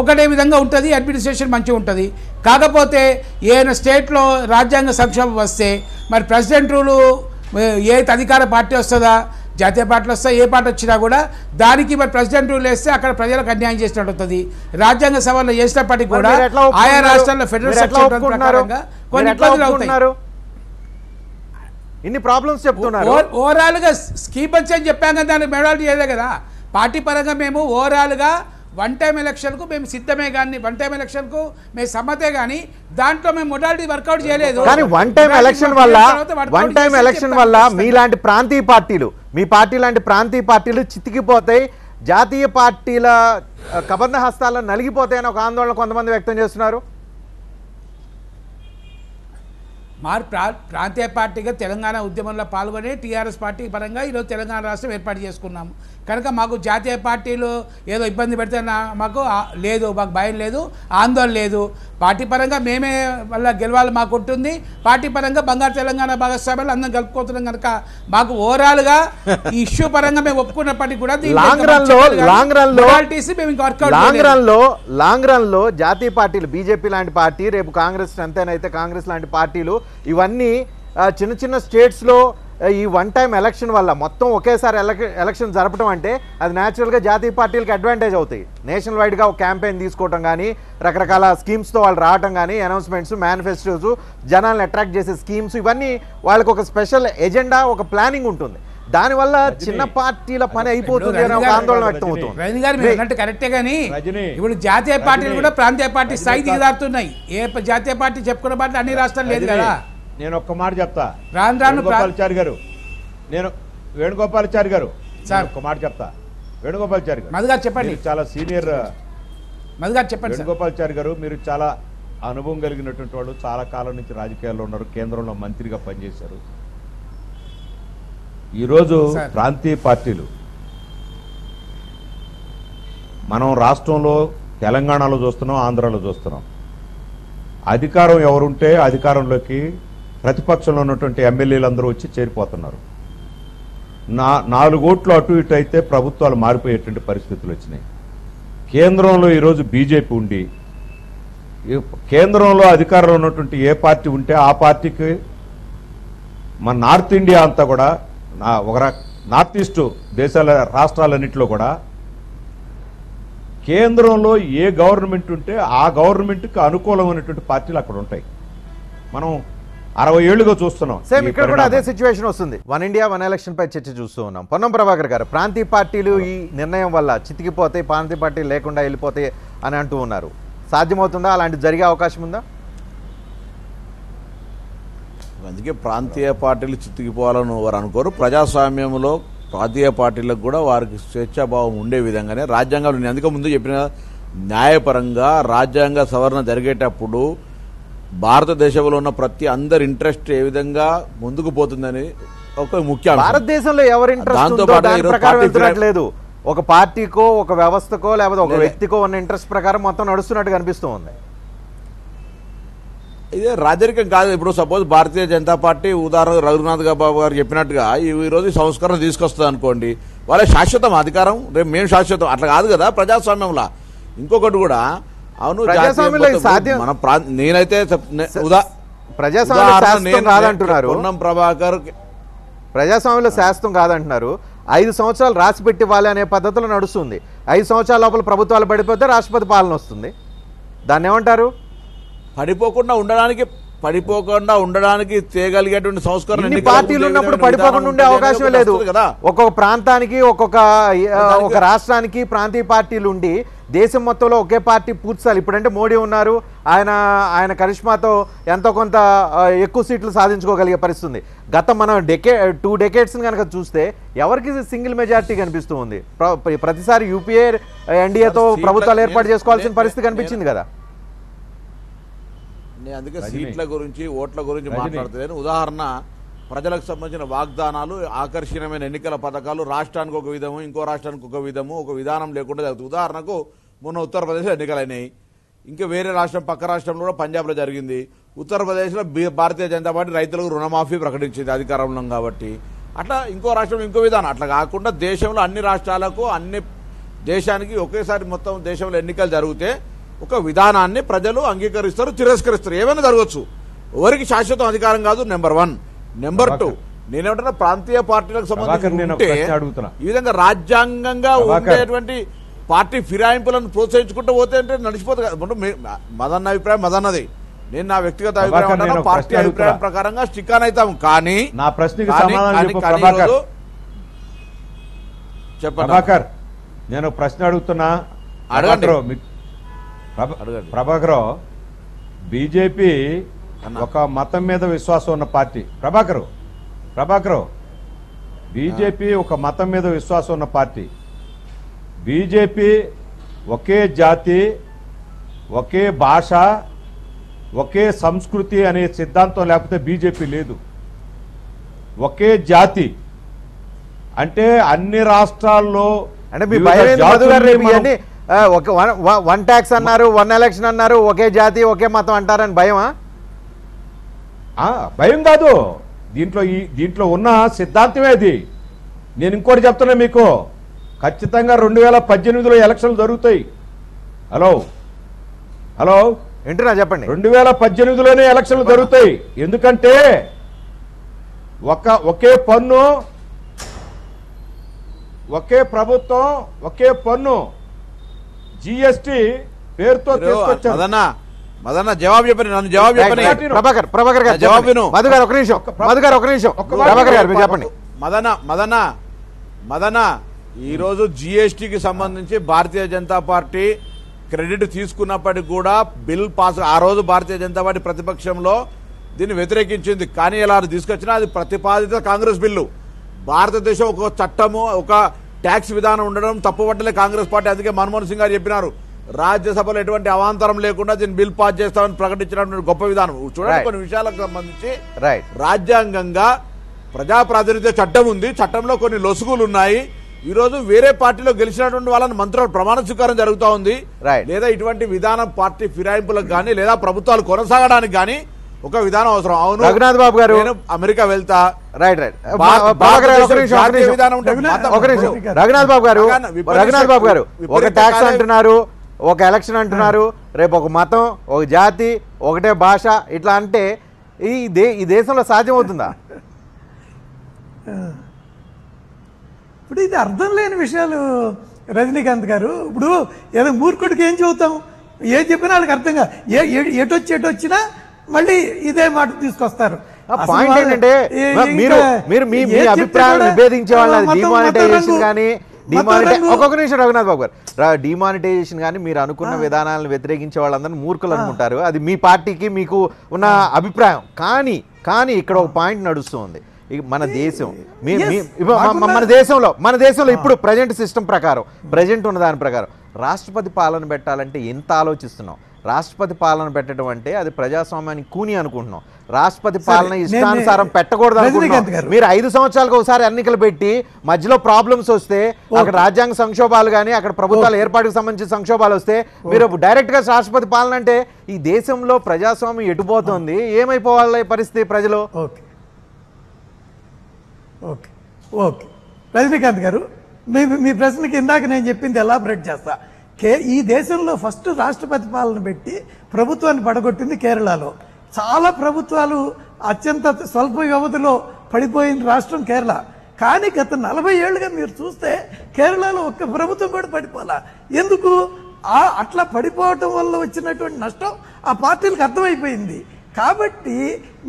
ఒకటే విధంగా ఉంటుంది, అడ్మినిస్ట్రేషన్ మంచిగా ఉంటుంది. కాకపోతే ఏదైనా స్టేట్లో రాజ్యాంగ సంక్షోభం వస్తే మరి ప్రెసిడెంట్ రూలు ఏ అధికార పార్టీ వస్తుందా, జాతీయ పార్టీలు వస్తా, ఏ పార్టీ వచ్చినా కూడా దానికి మరి ప్రెసిడెంట్ రూల్ వేస్తే అక్కడ ప్రజలకు అన్యాయం చేసినట్టు అవుతుంది. రాజ్యాంగ సవరణ చేసినప్పటికీ కూడా ఆయా రాష్ట్రాల్లో ఫెడరల్ స్ట్రక్చర్ ప్రకారంగా కొన్ని ఇబ్బందులు అవుతాయి. ఇన్ని ప్రాబ్లమ్స్ చెప్తున్నారు. ఓవరాల్గా స్కీమ్ వచ్చి అని చెప్పాం కదా, దాన్ని మెడాలిటీ చేయలే కదా. పార్టీ పరంగా మేము ఓవరాల్గా వన్ టైం ఎలక్షన్కు మేము సిద్ధమే, కానీ వన్ టైం ఎలక్షన్కు మేము సమ్మతే, కానీ దాంట్లో మేము మొడాలిటీ వర్కౌట్ చేయలేదు. కానీ వన్ టైం ఎలక్షన్ వల్ల మీలాంటి ప్రాంతీయ పార్టీలు, మీ పార్టీ లాంటి ప్రాంతీయ పార్టీలు చితికిపోతాయి, జాతీయ పార్టీల కబంధ హస్తాల్లో నలిగిపోతాయని ఒక ఆందోళన కొంతమంది వ్యక్తం చేస్తున్నారు. ప్రాంతీయ పార్టీగా తెలంగాణ ఉద్యమంలో పాల్గొని టీఆర్ఎస్ పార్టీ పరంగా ఈరోజు తెలంగాణ రాష్ట్రం ఏర్పాటు చేసుకున్నాము. కనుక మాకు జాతీయ పార్టీలు ఏదో ఇబ్బంది పెడితే మాకు లేదు, మాకు భయం లేదు, ఆందోళన లేదు. పార్టీ పరంగా మేమే వల్ల గెలవాలి మాకు ఉంటుంది. పార్టీ పరంగా బంగారు తెలంగాణ భాగస్వామ్యాలు అందరం కలుపుకోతున్నాం. కనుక మాకు ఓవరాల్గా ఈ ఇష్యూ పరంగా మేము ఒప్పుకున్నప్పటికీ కూడా లాంగ్ రన్ లో జాతీయ పార్టీలు, బీజేపీ లాంటి పార్టీ, రేపు కాంగ్రెస్ అంతేనైతే కాంగ్రెస్ లాంటి పార్టీలు, ఇవన్నీ చిన్న చిన్న స్టేట్స్లో ఈ వన్ టైం ఎలక్షన్ వల్ల మొత్తం ఒకేసారి ఎలక్షన్ జరపడం అంటే అది న్యాచురల్గా జాతీయ పార్టీలకు అడ్వాంటేజ్ అవుతాయి. నేషనల్ వైడ్గా ఒక క్యాంపెయిన్ తీసుకోవటం కానీ, రకరకాల స్కీమ్స్తో వాళ్ళు రావటం కానీ, అనౌన్స్మెంట్స్, మేనిఫెస్టోస్, జనాలను అట్రాక్ట్ చేసే స్కీమ్స్, ఇవన్నీ వాళ్ళకి ఒక స్పెషల్ ఎజెండా, ఒక ప్లానింగ్ ఉంటుంది. దానివల్ల చిన్న పార్టీల పని అయిపోతుంది అనే ఒక ఆందోళన వ్యక్తం అవుతుంది. రజనీ గారు మీరు అన్నట్టు కరెక్టే, కానీ ఇప్పుడు జాతీయ పార్టీలు కూడా ప్రాంతీయ పార్టీ స్థాయి దిగదారుతున్నాయి. ఏ జాతీయ పార్టీ చెప్పుకున్న పార్టీ అన్ని రాష్ట్రాలు లేదు కదా. నేను ఒక్క మాట చెప్తా, రాను వేణుగోపాలాచారి గారు, నేను వేణుగోపాలాచారి గారు సార్ ఒక్క మాట చెప్తా. వేణుగోపాలాచారి గారు, మధు గారు చెప్పండి, చాలా సీనియర్. మధు గారు చెప్పండి. వేణుగోపాలాచారి గారు, మీరు చాలా అనుభవం కలిగినటువంటి వాళ్ళు, చాలా కాలం నుంచి రాజకీయాల్లో ఉన్నారు, కేంద్రంలో మంత్రిగా పనిచేశారు. ఈరోజు ప్రాంతీయ పార్టీలు మనం రాష్ట్రంలో తెలంగాణలో చూస్తున్నాం, ఆంధ్రాలో చూస్తున్నాం. అధికారం ఎవరుంటే అధికారంలోకి ప్రతిపక్షంలో ఉన్నటువంటి ఎమ్మెల్యేలందరూ వచ్చి చేరిపోతున్నారు. 4 ఓట్లు అటు ఇటు అయితే ప్రభుత్వాలు మారిపోయేటువంటి పరిస్థితులు వచ్చినాయి. కేంద్రంలో ఈరోజు బీజేపీ ఉండి, కేంద్రంలో అధికారంలో ఉన్నటువంటి ఏ పార్టీ ఉంటే ఆ పార్టీకి మన నార్త్ ఇండియా అంతా కూడా, నార్త్ ఈస్ట్ దేశాల రాష్ట్రాలన్నింటిలో కూడా కేంద్రంలో ఏ గవర్నమెంట్ ఉంటే ఆ గవర్నమెంట్కి అనుకూలమైనటువంటి పార్టీలు అక్కడ ఉంటాయి. మనం 60 ఏళ్లుగా చూస్తున్నాం. సేమ్ ఇక్కడ కూడా అదే సిచ్యువేషన్ వస్తుంది. వన్ ఇండియా వన్ ఎలక్షన్ పై చర్చ చూస్తూ ఉన్నాం. పొన్నం ప్రభాకర్ గారు, ప్రాంతీయ పార్టీలు ఈ నిర్ణయం వల్ల చితికిపోతాయి, ప్రాంతీయ పార్టీలు లేకుండా వెళ్ళిపోతాయి అని అంటూ ఉన్నారు. సాధ్యమవుతుందా? అలాంటి జరిగే అవకాశం ఉందా? అందుకే ప్రాంతీయ పార్టీలు చితికిపోవాలని వారు అనుకోరు. ప్రజాస్వామ్యంలో ప్రాంతీయ పార్టీలకు కూడా వారికి స్వేచ్ఛాభావం ఉండే విధంగానే రాజ్యాంగంలో, నేను అందుకే ముందు చెప్పిన, న్యాయపరంగా రాజ్యాంగ సవరణ జరిగేటప్పుడు భారతదేశంలో ఉన్న ప్రతి అందరి ఇంట్రెస్ట్ ఏ విధంగా ముందుకు పోతుందని ఒక ముఖ్య భారతదేశంలో ఎవరి ఇంట్రెస్ట్ లేదు, ఒక పార్టీకో ఒక వ్యవస్థకో లేకపోతే ఒక వ్యక్తికో ఉన్న ఇంట్రెస్ట్ ప్రకారం మొత్తం నడుస్తున్నట్టు కనిపిస్తూ ఉంది. ఇదే రాజరికం కాదు. ఇప్పుడు సపోజ్ భారతీయ జనతా పార్టీ ఉదాహరణ రఘునాథ్ బాబు గారు చెప్పినట్టుగా ఈరోజు సంస్కరణ తీసుకొస్తుంది అనుకోండి, వాళ్ళ శాశ్వతం అధికారం, రేపు మేము శాశ్వతం, అట్లా కాదు కదా ప్రజాస్వామ్యంలో. ఇంకొకటి కూడా అవును ప్రజాస్వామ్యంలో ఇది సాధ్యం- మన నేనైతే ప్రజాస్వామ్యంలో శాస్త్రం కాదంటున్నారు. పొన్నం ప్రభాకర్ ప్రజాస్వామ్యంలో శాస్త్రం కాదంటున్నారు. 5 సంవత్సరాలు రాసి పెట్టి ఇవ్వాలి అనే పద్ధతిలో నడుస్తుంది. 5 సంవత్సరాల లోపల ప్రభుత్వాలు పడిపోతే రాష్ట్రపతి పాలన వస్తుంది. దాన్ని ఏమంటారు? పడిపోకుండా ఉండడానికి చేయగలిగేటువంటి సంస్కరణ ఇన్ని పార్టీలు ఉన్నప్పుడు పడిపోకుండా ఉండే అవకాశం లేదు కదా. ఒక్కొక్క ప్రాంతానికి ఒక రాష్ట్రానికి ప్రాంతీయ పార్టీలు ఉండి దేశం మొత్తంలో ఒకే పార్టీ పూర్తిసాలి. ఇప్పుడంటే మోడీ ఉన్నారు, ఆయన కరిష్మాతో ఎంతో కొంత ఎక్కువ సీట్లు సాధించుకోగలిగే పరిస్థితుంది. గత మనం 2 డెకేడ్స్ కనుక చూస్తే ఎవరికి సింగిల్ మెజారిటీ కనిపిస్తూ ఉంది. ప్రతిసారి యూపీఏ ఎన్డీఏతో ప్రభుత్వాలు ఏర్పాటు చేసుకోవాల్సిన పరిస్థితి కనిపించింది కదా. నేను అందుకే సీట్ల గురించి ఓట్ల గురించి మాట్లాడుతున్నాను. ఉదాహరణ, ప్రజలకు సంబంధించిన వాగ్దానాలు, ఆకర్షణీయమైన ఎన్నికల పథకాలు, రాష్ట్రానికి ఒక విధము, ఇంకో రాష్ట్రానికి ఒక విధము, ఒక విధానం లేకుండా జరుగుతుంది. ఉదాహరణకు మొన్న ఉత్తరప్రదేశ్లో ఎన్నికలైనాయి. ఇంకా వేరే రాష్ట్రం, పక్క రాష్ట్రంలో కూడా పంజాబ్లో జరిగింది. ఉత్తరప్రదేశ్లో భారతీయ జనతా పార్టీ రైతులకు రుణమాఫీ ప్రకటించింది అధికారంలో కాబట్టి. అట్లా ఇంకో రాష్ట్రంలో ఇంకో విధానం. అట్లా కాకుండా దేశంలో అన్ని రాష్ట్రాలకు, అన్ని దేశానికి ఒకేసారి మొత్తం దేశంలో ఎన్నికలు జరిగితే ఒక విధానాన్ని ప్రజలు అంగీకరిస్తారు, తిరస్కరిస్తారు. ఏమైనా జరగవచ్చు. ఎవరికి శాశ్వతం అధికారం కాదు. నెంబర్ 1. నెంబర్ 2, నేనేమంటున్నా, ప్రాంతీయ పార్టీలకు సంబంధించి ఈ విధంగా రాజ్యాంగంగా ఉండేటువంటి పార్టీ ఫిరాయింపులను ప్రోత్సహించుకుంటూ పోతే అంటే నడిచిపోతుంది. మదన్న అభిప్రాయం మదన్నది, నేను నా వ్యక్తిగత అభిప్రాయం పార్టీ అభిప్రాయం ప్రకారంగా స్టిక్ ఆన్ అవుతాం. కానీ నా ప్రశ్నకి చెప్పండి. నేను ప్రశ్న అడుగుతున్నా, అడగండి. ప్రభాకర్, బీజేపీ ఒక మతం మీద విశ్వాసం ఉన్న పార్టీ. ప్రభాకర్, బీజేపీ ఒక మతం మీద విశ్వాసం ఉన్న పార్టీ. బీజేపీ ఒకే జాతి, ఒకే భాష, ఒకే సంస్కృతి అనే సిద్ధాంతం లేకపోతే బీజేపీ లేదు. ఒకే జాతి అంటే అన్ని రాష్ట్రాల్లో అంటే మీ భయం ఏంది? వన్ ట్యాక్స్ అన్నారు, 1 ఎలక్షన్ అన్నారు, ఒకే జాతి ఒకే మతం అంటారని భయమా? భయం కాదు, దీంట్లో ఉన్న సిద్ధాంతమే అది. నేను ఇంకోటి చెప్తున్నా మీకు, ఖచ్చితంగా 2018లో ఎలక్షన్లు జరుగుతాయి. హలో ఏంటున్నా చెప్పండి. 2018లోనే ఎలక్షన్లు జరుగుతాయి. ఎందుకంటే ఒకే పన్ను, ఒకే ప్రభుత్వం, ఒకే పన్ను, జిఎస్టి పేరుతో తీసుకొచ్చారు. మదన్న జవాబు చెప్పండి, నన్ను జవాబు చెప్పండి. ప్రభాకర్ గారు జవాబు విను. మధు గారు ఒక నిమిషం. ప్రభాకర్ గారు మీరు చెప్పండి. మదన ఈ రోజు జిఎస్టికి సంబంధించి భారతీయ జనతా పార్టీ క్రెడిట్ తీసుకున్నప్పటికీ కూడా బిల్ పాస్, ఆ రోజు భారతీయ జనతా పార్టీ ప్రతిపక్షంలో దీన్ని వ్యతిరేకించింది. కానీ ఇలా తీసుకొచ్చినా అది ప్రతిపాదిత కాంగ్రెస్ బిల్లు. భారతదేశం ఒక చట్టము, ఒక ట్యాక్స్ విధానం ఉండడం తప్పుపట్టలే కాంగ్రెస్ పార్టీ. అందుకే మన్మోహన్ సింగ్ గారు చెప్పినారు, రాజ్యసభలో ఎటువంటి అవాంతరం లేకుండా దీన్ని బిల్ పాస్ చేస్తామని ప్రకటించినటువంటి గొప్ప విధానం. చూడండి, కొన్ని విషయాలకు సంబంధించి రాజ్యాంగంగా ప్రజాప్రాతినిధ్య చట్టం ఉంది. చట్టంలో కొన్ని లొసుగులు ఉన్నాయి. ఈ రోజు వేరే పార్టీలో గెలిచినటువంటి వాళ్ళని మంత్రులు ప్రమాణ స్వీకారం జరుగుతూ ఉంది. లేదా ఇటువంటి విధానం పార్టీ ఫిరాయింపులకు కానీ లేదా ప్రభుత్వాలు కొనసాగడానికి కానీ ఒక విధానం అవసరం. అవును రఘునాథ్ బాబు గారు, నేను అమెరికా వెళ్తా. రఘునాథ్ బాబు గారు ఒక ట్యాక్స్ అంటున్నారు, ఒక ఎలక్షన్ అంటున్నారు, రేపు ఒక మతం, ఒక జాతి, ఒకటే భాష, ఇట్లా అంటే ఈ దేశంలో సాధ్యమవుతుందా? ఇప్పుడు ఇది అర్థం లేని విషయాలు రజనీకాంత్ గారు. ఇప్పుడు ఏదో మూర్ఖుడికి ఏం చెబుతాం, ఏం చెప్పినా వాళ్ళకి అర్థంగా, ఎటొచ్చినా మళ్ళీ ఇదే మాట తీసుకొస్తారు. పాయింట్ ఏంటంటే మీరు మీ అభిప్రాయాలు విభేదించే వాళ్ళ డిమానిటైజేషన్ కానీ ఒక్కొక్క నిమిషం రఘునాథ్ బాబు గారు, డిమానిటైజేషన్ కానీ మీరు అనుకున్న విధానాలను వ్యతిరేకించే వాళ్ళందరూ మూర్ఖులు అనుకుంటారు. అది మీ పార్టీకి మీకు ఉన్న అభిప్రాయం. కానీ ఇక్కడ ఒక పాయింట్ నడుస్తుంది. మన దేశం మన దేశంలో ఇప్పుడు ప్రజెంట్ సిస్టమ్ ప్రకారం, ప్రజెంట్ ఉన్న దాని ప్రకారం రాష్ట్రపతి పాలన పెట్టాలంటే ఎంత ఆలోచిస్తున్నాం. రాష్ట్రపతి పాలన పెట్టడం అంటే అది ప్రజాస్వామ్యానికి కూని అనుకుంటున్నాం. రాష్ట్రపతి పాలన ఇష్టానుసారం పెట్టకూడదు అనుకుంటున్నాం. మీరు 5 సంవత్సరాలకు ఒకసారి ఎన్నికలు పెట్టి మధ్యలో ప్రాబ్లమ్స్ వస్తే, అక్కడ రాజ్యాంగ సంక్షోభాలు కానీ అక్కడ ప్రభుత్వాల ఏర్పాటుకు సంబంధించిన సంక్షోభాలు వస్తే మీరు డైరెక్ట్ గా రాష్ట్రపతి పాలన అంటే ఈ దేశంలో ప్రజాస్వామ్యం ఎటుపోతుంది, ఏమైపోవాలి పరిస్థితి ప్రజలు? ఓకే రజనీకాంత్ గారు, మీ ప్రశ్నకి ఇందాక నేను చెప్పింది ఎలాబరేట్ చేస్తా. ఈ దేశంలో ఫస్ట్ రాష్ట్రపతి పాలన పెట్టి ప్రభుత్వాన్ని పడగొట్టింది కేరళలో. చాలా ప్రభుత్వాలు అత్యంత స్వల్ప వ్యవధిలో పడిపోయిన రాష్ట్రం కేరళ. కానీ గత 40 ఏళ్ళుగా మీరు చూస్తే కేరళలో ఒక్క ప్రభుత్వం కూడా పడిపోలా. ఎందుకు? అట్లా పడిపోవటం వల్ల వచ్చినటువంటి నష్టం ఆ పార్టీలకు అర్థమైపోయింది. కాబట్టి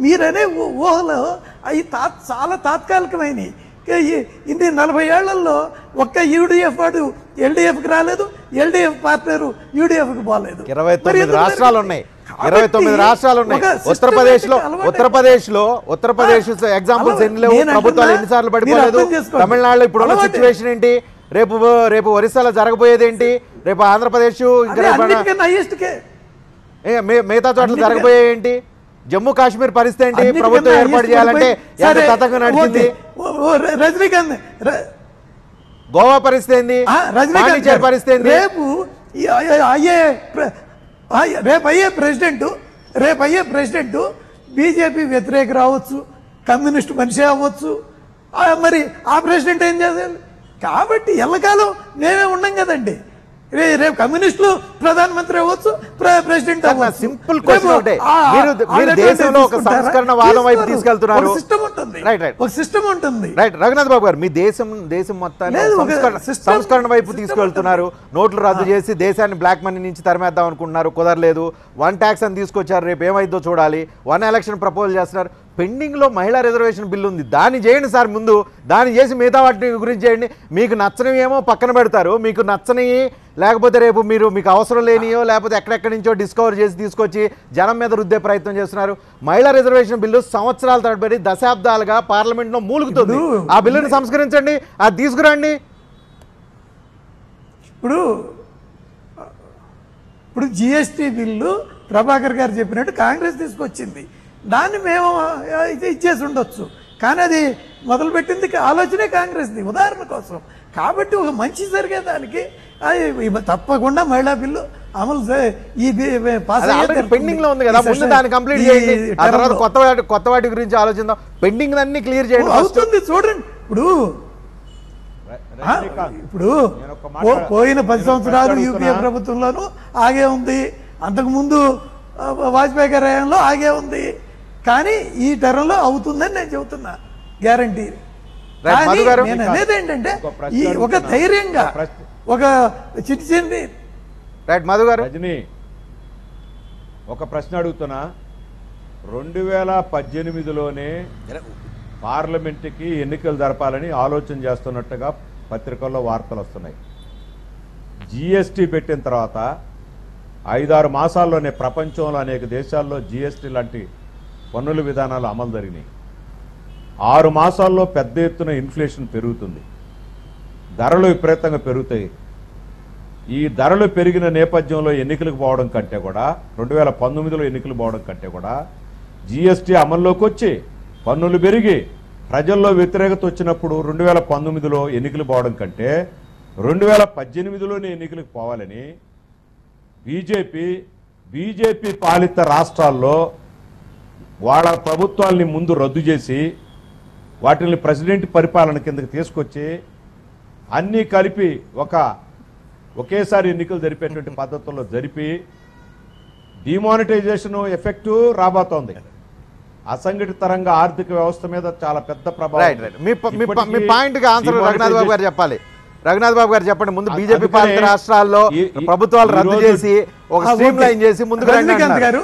మీరనే ఊహలో అవి చాలా తాత్కాలికమైనవి. ఇన్ని 40 ఏళ్లలో ఒక్క యూడిఎఫ్ వాడు ఎల్డిఎఫ్కి రాలేదు, ఎల్డిఎఫ్ పార్ట్నరు యూడిఎఫ్కి పోలేదు. 29 రాష్ట్రాలు ఉన్నాయి. 29 రాష్ట్రాలు ఉన్నాయి. ఉత్తరప్రదేశ్ ఎగ్జాంపుల్స్ ఎన్ని లేవు? ప్రభుత్వాలు ఎన్నిసార్లు పడిపోలేదు? తమిళనాడులో ఇప్పుడు ఉన్న సిచ్యువేషన్ ఏంటి? రేపు ఒరిస్సాలో జరగబోయేది ఏంటి? రేపు ఆంధ్రప్రదేశ్ మిగతా చోట్ల జరగబోయే ఏంటి? జమ్మూ కాశ్మీర్ పరిస్థితి ఏంటి? ప్రభుత్వం ఏర్పాటు చేయాలంటే ఎంత తతంగం నడిచింది? రజనీకాంత్ గోవా పరిస్థితి ఏంది? పాండిచేరి పరిస్థితి ఏంది? రేపు అయ్యే ప్రెసిడెంట్ బీజేపీ వ్యతిరేక రావచ్చు, కమ్యూనిస్ట్ మనిషి అవ్వచ్చు. మరి ఆ ప్రెసిడెంట్ ఏం చేయాలి? కాబట్టి ఎల్లకాలం మేమే ఉన్నాం కదండి. రేపు కమ్యూనిస్టులు ప్రధానమంత్రి అవ్వచ్చు, ప్రెసిడెంట్ అవ్వచ్చు. సింపుల్ క్వశ్చన్ ఒకటే, మీరు దేశంలో ఒక సంస్కరణ వాదం వైపు తీసుకెళ్తున్నారు. సిస్టమ్ ఉంటుంది, ఒక సిస్టమ్ ఉంటుంది. రైట్ రఘునాథ్ బాబు గారు, మీ దేశం మొత్తాన్ని సంస్కరణ వైపు తీసుకెళ్తున్నారు. నోట్లు రద్దు చేసి దేశాన్ని బ్లాక్ మనీ నుంచి తరిమేద్దాం అనుకుంటున్నారు, కుదరలేదు. 1 ట్యాక్స్ అని తీసుకొచ్చారు, రేపు ఏమైందో చూడాలి. 1 ఎలక్షన్ ప్రపోజల్ చేస్తున్నారు. పెండింగ్లో మహిళా రిజర్వేషన్ బిల్లు ఉంది, దాన్ని చేయండి సార్. ముందు దాన్ని చేసి మిగతా వాటి గురించి చేయండి. మీకు నచ్చనివి ఏమో పక్కన పెడతారు, మీకు నచ్చనివి లేకపోతే రేపు మీకు అవసరం లేనియో లేకపోతే ఎక్కడెక్కడి నుంచో డిస్కవర్ చేసి తీసుకొచ్చి జనం మీద రుద్దే ప్రయత్నం చేస్తున్నారు. మహిళా రిజర్వేషన్ బిల్లు సంవత్సరాల తరబడి దశాబ్దాలుగా పార్లమెంట్లో మూలుగుతుంది. ఆ బిల్లును సంస్కరించండి, అది తీసుకురండి. ఇప్పుడు జిఎస్టీ బిల్లు ప్రభాకర్ గారు చెప్పినట్టు కాంగ్రెస్ తీసుకొచ్చింది. దాన్ని మేము ఇచ్చేసి ఉండొచ్చు, కానీ అది మొదలుపెట్టింది ఆలోచనే కాంగ్రెస్ది ఉదాహరణ కోసం. కాబట్టి ఒక మంచి జరిగేదానికి తప్పకుండా మహిళా బిల్లు అమలు పెండింగ్ లో ఉంది కదా, ముందు దాన్ని కంప్లీట్ చేయండి. ఆ తర్వాత కొత్త వాటి గురించి ఆలోచిద్దాం. పెండింగ్ అన్ని క్లియర్ చేయండి. అవుతుంది చూడండి. ఇప్పుడు పోయిన 10 సంవత్సరాలు యూపీఏ ప్రభుత్వంలోనూ ఆగే ఉంది, అంతకుముందు వాజ్పేయి గారి హయాంలో ఆగే ఉంది. కానీ ఈ టర్మ్లో అవుతుందని నేను చెబుతున్నా, గ్యారంటీ. నేను అనేది ఏంటంటే ఒక ధైర్యంగా ఒక సిటిజన్. రజనీ, ఒక ప్రశ్న అడుగుతున్నా. 2018లోనే పార్లమెంటుకి ఎన్నికలు జరపాలని ఆలోచన చేస్తున్నట్టుగా పత్రికల్లో వార్తలు వస్తున్నాయి. జిఎస్టీ పెట్టిన తర్వాత 5-6 మాసాల్లోనే ప్రపంచంలో అనేక దేశాల్లో జిఎస్టీ లాంటి పన్నుల విధానాలు అమలు జరిగినాయి. 6 మాసాల్లో పెద్ద ఎత్తున ఇన్ఫ్లేషన్ పెరుగుతుంది, ధరలు విపరీతంగా పెరుగుతాయి. ఈ ధరలు పెరిగిన నేపథ్యంలో ఎన్నికలకు పోవడం కంటే కూడా 2019లో ఎన్నికలు పోవడం కంటే కూడా జిఎస్టీ అమల్లోకి వచ్చి పన్నులు పెరిగి ప్రజల్లో వ్యతిరేకత వచ్చినప్పుడు 2019లో ఎన్నికలు పోవడం కంటే 2018లోనే ఎన్నికలకు పోవాలని బీజేపీ పాలిత రాష్ట్రాల్లో వాళ్ళ ప్రభుత్వాల్ని ముందు రద్దు చేసి వాటిని ప్రెసిడెంట్ పరిపాలన కిందకి తీసుకొచ్చి అన్నీ కలిపి ఒకేసారి ఎన్నికలు జరిపేటువంటి పద్ధతుల్లో జరిపి డిమానిటైజేషన్ ఎఫెక్ట్ రాబోతోంది. అసంఘటిత రంగ ఆర్థిక వ్యవస్థ మీద చాలా పెద్ద ప్రభావం. మీ పాయింట్ కి ఆన్సర్ రఘునాథ్ బాబు గారు చెప్పాలి. రఘునాథ్ బాబు గారు చెప్పండి. ముందు బీజేపీ పాలిత రాష్ట్రాల్లో ప్రభుత్వాలు రద్దు చేసి ఒక స్ట్రీమ్ లైన్ చేసి ముందుకు రజనీకాంత్ గారు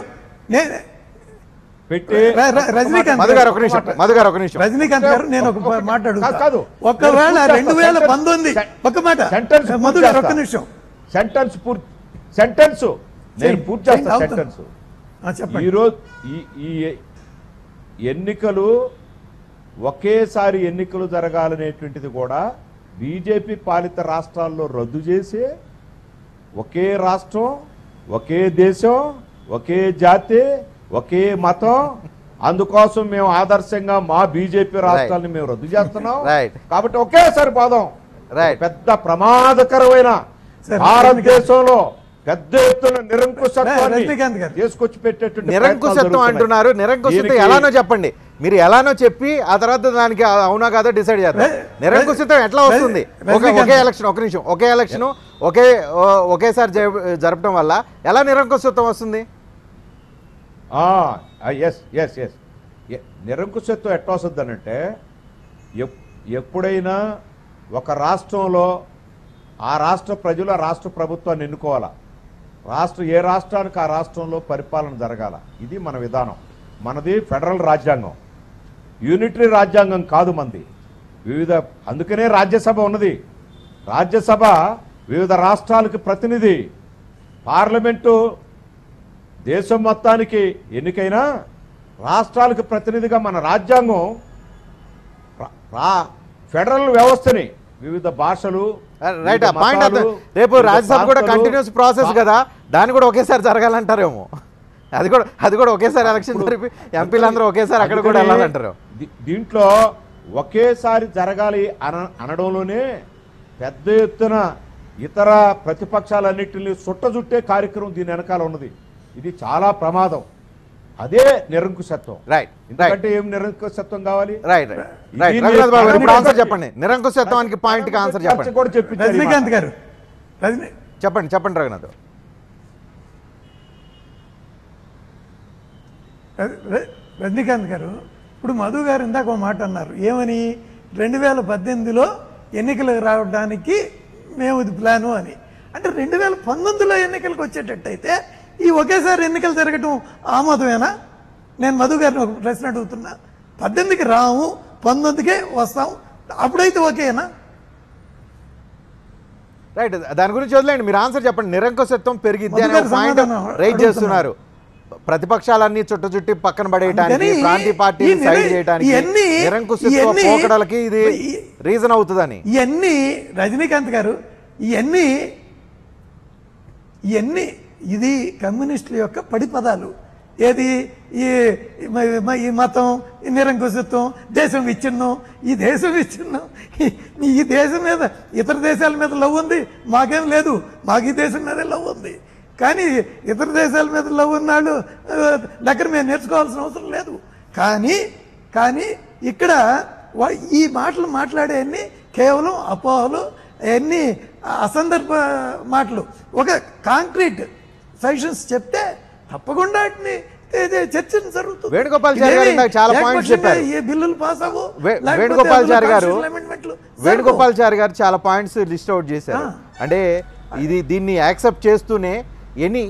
రజనీకాంత్ గారు నేను ఒక మాట్లాడు. ఒకవేళ 2019 ఒక మాట మధు గారు ఒక్క నిమిషం సెంటెన్స్ నేను పూర్తి చేస్తాను. సెంటెన్స్ ఈరోజు ఈ ఎన్నికలు ఒకేసారి ఎన్నికలు జరగాలనేటువంటిది కూడా బీజేపీ పాలిత రాష్ట్రాల్లో రద్దు చేసి ఒకే రాష్ట్రం, ఒకే దేశం, ఒకే జాతి, ఒకే మతం, అందుకోసం మేము ఆదర్శంగా మా బీజేపీ రాష్ట్రాలను మేము రద్దు చేస్తున్నాం. కాబట్టి ఒకేసారి పోదాం. పెద్ద ప్రమాదకరమైన భారతదేశంలో పెద్ద ఎత్తున నిరంకుశత్వాన్ని తీసుకొచ్చి పెట్టేటువంటి నిరంకుశత్వం అంటున్నారు. నిరంకుశత్వం ఎలానో చెప్పండి. మీరు ఎలానో చెప్పి ఆ తర్వాత దానికి అవునా కాదో డిసైడ్ చేద్దాం. నిరంకుశత్వం ఎట్లా వస్తుంది? ఒకే ఎలక్షన్, ఒక నిమిషం, ఒకే ఎలక్షన్ ఒకేసారి జరపడం వల్ల ఎలా నిరంకుశత్వం వస్తుంది? ఎస్ ఎస్ ఎస్ నిరంకుశత్వం ఎట్లా వస్తుంది అనంటే, ఎప్పుడైనా ఒక రాష్ట్రంలో ఆ రాష్ట్ర ప్రజలు ఆ రాష్ట్ర ప్రభుత్వాన్ని ఎన్నుకోవాలా, ఏ రాష్ట్రానికి ఆ రాష్ట్రంలో పరిపాలన జరగాల. ఇది మన విధానం. మనది ఫెడరల్ రాజ్యాంగం, యూనిటరీ రాజ్యాంగం కాదు మనది. అందుకనే రాజ్యసభ ఉన్నది. రాజ్యసభ వివిధ రాష్ట్రాలకు ప్రతినిధి, పార్లమెంటు దేశం మొత్తానికి ఎన్నికైనా రాష్ట్రాలకు ప్రతినిధిగా మన రాజ్యాంగం ఫెడరల్ వ్యవస్థని వివిధ భాషలు రైట్. ఆ పాయింట్ రేపు రాజ్యసభ కూడా కంటిన్యూస్ ప్రాసెస్ కదా, దాన్ని కూడా ఒకేసారి జరగాలంటారేమో. అది కూడా ఒకేసారి ఎలక్షన్ జరిపి ఎంపీలందరూ ఒకేసారి అక్కడ కూడా వెళ్ళాలంటారు. దీంట్లో ఒకేసారి జరగాలి అనడంలోనే పెద్ద ఎత్తున ఇతర ప్రతిపక్షాలన్నింటినీ చుట్టజుట్టే కార్యక్రమం దీని వెనకాల ఉన్నది. ఇది చాలా ప్రమాదం. అదే నిరంకుశత్వం. రైట్. ఎందుకంటే ఏం నిరంకుశత్వం కావాలి? Right right right. Raghunath Babu garu ఇప్పుడు ఆన్సర్ చెప్పండి. నిరంకుశత్వానికి పాయింట్ కి ఆన్సర్ చెప్పండి. కూడా చెప్పి రజనీకాంత్ గారు చెప్పండి రఘునాథ్. రజనీకాంత్ గారు, ఇప్పుడు మధు గారు ఇందాక ఒక మాట అన్నారు, ఏమని 2018లో ఎన్నికలకు రావడానికి మేము ఇది ప్లాను అని. అంటే 2019లో ఎన్నికలకు వచ్చేటట్టయితే ఈ ఒకేసారి ఎన్నికలు జరగటం ఆమోదమేనా? నేను మధు గారిని ఒక ప్రశ్న అడుగుతున్నా. 18కి రాము, 19కే వస్తాం, అప్పుడైతే ఓకేనా? రైట్. దాని గురించి వదిలేండి, మీరు ఆన్సర్ చెప్పండి. నిరంకుశత్వం పెరిగిద్ది అనే పాయింట్ రైజ్ చేస్తున్నారు. ప్రతిపక్షాలన్నీ చుట్టి పక్కన పడేయడానికి, ప్రాంతీయ పార్టీని సైడ్ చేయడానికి, నిరంకుశత్వ పోకడలకి ఇది రీజన్ అవుతుందని. ఇవన్నీ రజనీకాంత్ గారు, ఇవన్నీ ఇది కమ్యూనిస్టుల యొక్క పడిపదాలు. ఏది ఈ మతం, ఈ నిరంకుశత్వం, దేశం విచ్ఛిన్నం. ఈ దేశం విచ్ఛిన్నం, ఈ దేశం మీద ఇతర దేశాల మీద లవ్ ఉంది, మాకేం లేదు. మాకు ఈ దేశం మీదే లవ్ ఉంది. కానీ ఇతర దేశాల మీద లవ్ ఉన్నాళ్ళు దగ్గర మేము నేర్చుకోవాల్సిన అవసరం లేదు. కానీ ఇక్కడ ఈ మాటలు మాట్లాడేవన్నీ కేవలం అపోహలు, అవన్నీ అసందర్భ మాటలు. ఒక కాంక్రీట్ సజెషన్స్ చెప్తే తప్పకుండా చర్చను జరుగుతుంది. వేణుగోపాల్చారి గారు చాలా పాయింట్స్ చెప్పారు. ఏ బిల్లులు పాస్ అవ్వు. వేణుగోపాల్చారి గారు చాలా పాయింట్స్ లిస్ట్ అవుట్ చేశారు. అంటే దీన్ని యాక్సెప్ట్ చేస్తూనే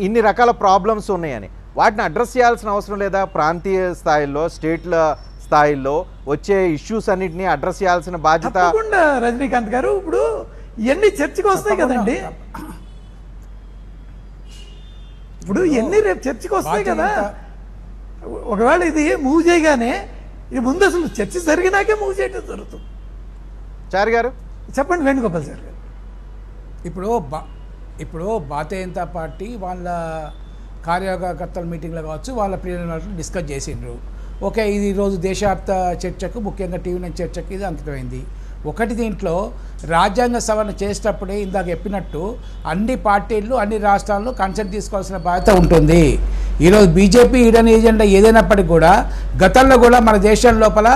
ఇన్ని రకాల ప్రాబ్లమ్స్ ఉన్నాయని, వాటిని అడ్రస్ చేయాల్సిన అవసరం లేదా? ప్రాంతీయ స్థాయిలో, స్టేట్ల స్థాయిలో వచ్చే ఇష్యూస్ అన్నిటినీ అడ్రస్ చేయాల్సిన బాధ్యత తప్పకుండా రజనీకాంత్ గారు. ఇప్పుడు ఇవన్నీ చర్చకు వస్తాయి కదండి. ఇప్పుడు ఇవన్నీ రేపు చర్చకు వస్తాయి కదా. ఒకవేళ ఇది మూవ్ చేయగానే, ఇది ముందు అసలు చర్చ జరిగినాకే మూవ్ చేయడం జరుగుతుంది. చారి గారు చెప్పండి. వేణుగోపాల్ సార్ గారు, ఇప్పుడు భారతీయ జనతా పార్టీ వాళ్ళ కార్యకర్తల మీటింగ్లో కావచ్చు, వాళ్ళ ప్లీనరీ డిస్కస్ చేసిండ్రు. ఓకే, ఇది ఈరోజు దేశవ్యాప్త చర్చకు, ముఖ్యంగా టీవీ చర్చకు ఇది అంకితమైంది. ఒకటి, దీంట్లో రాజ్యాంగ సవరణ చేసేటప్పుడే ఇందాక చెప్పినట్టు అన్ని పార్టీలు, అన్ని రాష్ట్రాల్లో కన్సెంట్ తీసుకోవాల్సిన బాధ్యత ఉంటుంది. ఈరోజు బీజేపీ ఈడన్ ఏజెండా ఏదైనప్పటికీ కూడా గతంలో కూడా మన దేశం లోపల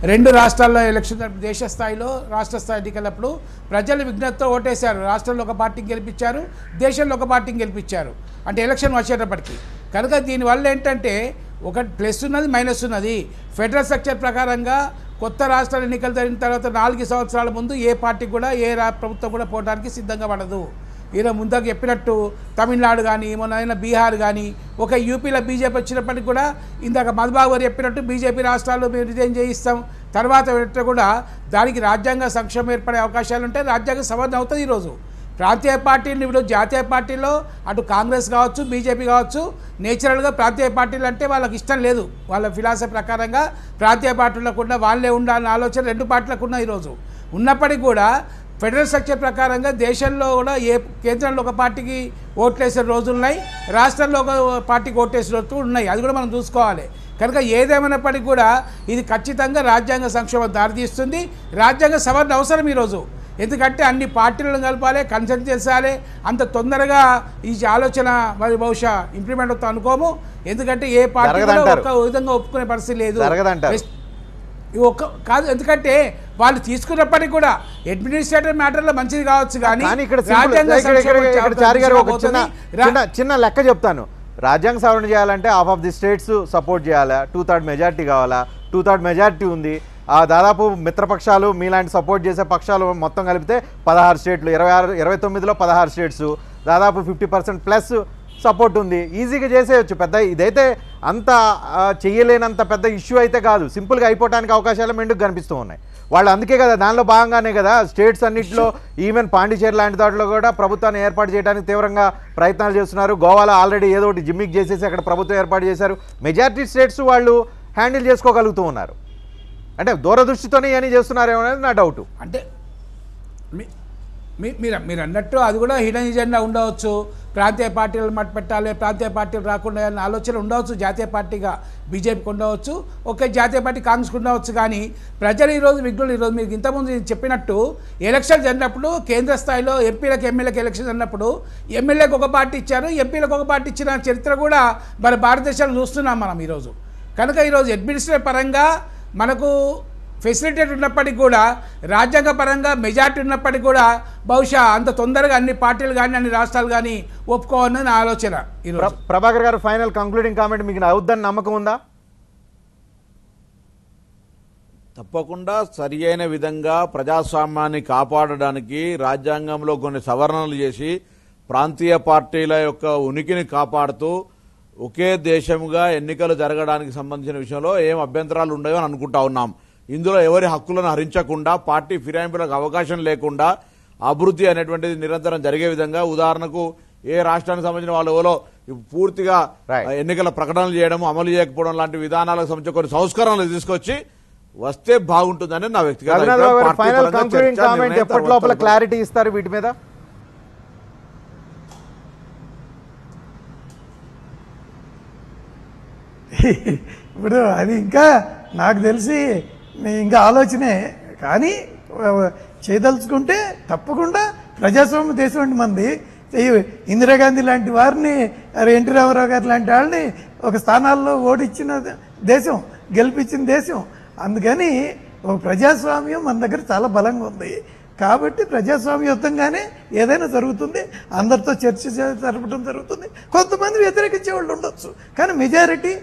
2 రాష్ట్రాల్లో ఎలక్షన్, దేశ స్థాయిలో, రాష్ట్ర స్థాయి ఎన్నికలప్పుడు ప్రజలు విజ్ఞతతో ఓటేశారు. రాష్ట్రంలో ఒక పార్టీని గెలిపించారు, దేశంలో ఒక పార్టీని గెలిపించారు. అంటే ఎలక్షన్ వచ్చేటప్పటికి కనుక దీనివల్ల ఏంటంటే ఒకటి ప్లస్ ఉన్నది, మైనస్ ఉన్నది. ఫెడరల్ స్ట్రక్చర్ ప్రకారంగా కొత్త రాష్ట్రాల ఎన్నికలు జరిగిన తర్వాత 4 సంవత్సరాల ముందు ఏ పార్టీ కూడా, ఏ ప్రభుత్వం కూడా పోవడానికి సిద్ధంగా పడదు. ఈరోజు ముందుకు చెప్పినట్టు తమిళనాడు కానీ, మొన్న బీహార్ కానీ, ఒక యూపీలో బీజేపీ వచ్చినప్పటికి కూడా ఇందాక మధుబాబు గారు చెప్పినట్టు బీజేపీ రాష్ట్రాల్లో మేము రిజైన్ చేయిస్తాం, తర్వాత కూడా దానికి రాజ్యాంగ సంక్షేమం ఏర్పడే అవకాశాలు ఉంటాయి, రాజ్యాంగ సవరణ అవుతుంది. ఈరోజు ప్రాంతీయ పార్టీలు, ఇప్పుడు జాతీయ పార్టీలో అటు కాంగ్రెస్ కావచ్చు, బీజేపీ కావచ్చు, నేచురల్గా ప్రాంతీయ పార్టీలు అంటే వాళ్ళకి ఇష్టం లేదు. వాళ్ళ ఫిలాసఫీ ప్రకారంగా ప్రాంతీయ పార్టీలకు కూడా వాళ్ళే ఉండాలన్న ఆలోచన 2 పార్టీలకు ఉన్నాయి. ఈరోజు ఉన్నప్పటికీ కూడా ఫెడరల్ స్ట్రక్చర్ ప్రకారంగా దేశంలో కూడా కేంద్రంలో ఒక పార్టీకి ఓట్లేసే రోజులు ఉన్నాయి, రాష్ట్రంలో ఒక పార్టీకి ఓట్లేసే రోజులు ఉన్నాయి. అది కూడా మనం చూసుకోవాలి. కనుక ఏదేమైనప్పటికీ కూడా ఇది ఖచ్చితంగా రాజ్యాంగ సంక్షేమం దారితీస్తుంది. రాజ్యాంగ సవరణ అవసరం ఈరోజు. ఎందుకంటే అన్ని పార్టీలను కలపాలి, కన్సల్ట్ చేయాలి. అంత తొందరగా ఈ ఆలోచన మరి బహుశా ఇంప్లిమెంట్ అవుతా అనుకోము. ఎందుకంటే ఏ పార్టీ ఒక విధంగా ఒప్పుకునే పరిస్థితి లేదు. కాదు, ఎందుకంటే వాళ్ళు తీసుకున్నప్పటికీ కూడా అడ్మినిస్ట్రేటివ్ మ్యాటర్లో మంచిది కావచ్చు కానీ కానీ ఇక్కడ చారి గారు ఒక చిన్న లెక్క చెప్తాను. రాజ్యాంగ సవరణ చేయాలంటే half of the states support చేయాలా, 2/3 మెజార్టీ కావాలా, 2/3 మెజార్టీ ఉంది. దాదాపు మిత్రపక్షాలు మీలాంటి సపోర్ట్ చేసే పక్షాలు మొత్తం కలిపితే 16 స్టేట్లు, 29లో 16 స్టేట్స్, దాదాపు 50% ప్లస్ సపోర్ట్ ఉంది. ఈజీగా చేసేయచ్చు. పెద్ద ఇదైతే అంత చెయ్యలేనంత పెద్ద ఇష్యూ అయితే కాదు. సింపుల్గా అయిపోవడానికి అవకాశాలు మెండుకు కనిపిస్తూ ఉన్నాయి. వాళ్ళు అందుకే కదా, దానిలో భాగంగానే కదా స్టేట్స్ అన్నింటిలో ఈవెన్ పాండిచేరి లాంటి దాంట్లో కూడా ప్రభుత్వాన్ని ఏర్పాటు చేయడానికి తీవ్రంగా ప్రయత్నాలు చేస్తున్నారు. గోవాలో ఆల్రెడీ ఏదో ఒకటి జిమ్మిక్ చేసేసి అక్కడ ప్రభుత్వం ఏర్పాటు చేశారు. మెజారిటీ స్టేట్స్ వాళ్ళు హ్యాండిల్ చేసుకోగలుగుతూ ఉన్నారు. అంటే దూరదృష్టితోనే అని చేస్తున్నారేమో అనేది నా డౌట్. అంటే మీరు అన్నట్టు అది కూడా హిడెన్ ఎజెండా ఉండవచ్చు. ప్రాంతీయ పార్టీలు మట్టు పెట్టాలి, ప్రాంతీయ పార్టీలు రాకుండా అనే ఆలోచన ఉండవచ్చు. జాతీయ పార్టీగా బీజేపీకి ఉండవచ్చు, ఒకే జాతీయ పార్టీ కాంగ్రెస్కి ఉండవచ్చు. కానీ ప్రజలు ఈరోజు ఈరోజు మీకు ఇంతకుముందు చెప్పినట్టు ఎలక్షన్ జరిగినప్పుడు కేంద్ర స్థాయిలో ఎంపీలకు ఎమ్మెల్యేకి ఎలక్షన్ జరిగినప్పుడు ఎమ్మెల్యేకి ఒక పార్టీ ఇచ్చారు, ఎంపీలకు ఒక పార్టీ ఇచ్చిన చరిత్ర కూడా మన భారతదేశంలో చూస్తున్నాం మనం ఈరోజు. కనుక ఈరోజు అడ్మినిస్ట్రేటివ్ పరంగా మనకు ఫెసిలిటేట్ ఉన్నప్పటికీ కూడా, రాజ్యాంగ పరంగా మెజార్టీ ఉన్నప్పటికీ కూడా బహుశా అంత తొందరగా అన్ని పార్టీలు కానీ అన్ని రాష్ట్రాలు కానీ ఒప్పుకోవాలని నా ఆలోచన. ఈరోజు ప్రభాకర్ గారు ఫైనల్ కంక్లూడింగ్ కామెంట్ మీకు అవుద్దని నమ్మకం ఉందా? తప్పకుండా సరి అయిన విధంగా ప్రజాస్వామ్యాన్ని కాపాడడానికి రాజ్యాంగంలో కొన్ని సవరణలు చేసి ప్రాంతీయ పార్టీల యొక్క ఉనికిని కాపాడుతూ ఒకే దేశంగా ఎన్నికలు జరగడానికి సంబంధించిన విషయంలో ఏం అభ్యంతరాలు ఉండవో అని అనుకుంటా ఉన్నాం. ఇందులో ఎవరి హక్కులను హరించకుండా, పార్టీ ఫిరాయింపులకు అవకాశం లేకుండా అభివృద్ధి అనేటువంటిది నిరంతరం జరిగే విధంగా, ఉదాహరణకు ఏ రాష్ట్రానికి సంబంధించిన వాళ్ళు ఎవరో పూర్తిగా ఎన్నికల ప్రకటనలు చేయడం, అమలు చేయకపోవడం లాంటి విధానాలకు సంబంధించి కొన్ని సంస్కరణలు తీసుకొచ్చి వస్తే బాగుంటుందని నా వ్యక్తిగత క్లారిటీ ఇస్తారు వీటి మీద. ఇప్పుడు అది ఇంకా నాకు తెలిసి ఇంకా ఆలోచనే, కానీ చేయదలుచుకుంటే తప్పకుండా ప్రజాస్వామ్య దేశం అండి మంది. ఇందిరాగాంధీ లాంటి వారిని, ఎన్టీ రామారావు గారు లాంటి వాళ్ళని ఒక స్థానాల్లో ఓడించిన దేశం, గెలిపించిన దేశం. అందుకని ఒక ప్రజాస్వామ్యం మన దగ్గర చాలా బలంగా ఉంది. కాబట్టి ప్రజాస్వామ్యయుతంగానే ఏదైనా జరుగుతుంది, అందరితో చర్చ జరపడం జరుగుతుంది. కొంతమంది వ్యతిరేకించే వాళ్ళు ఉండొచ్చు, కానీ మెజారిటీ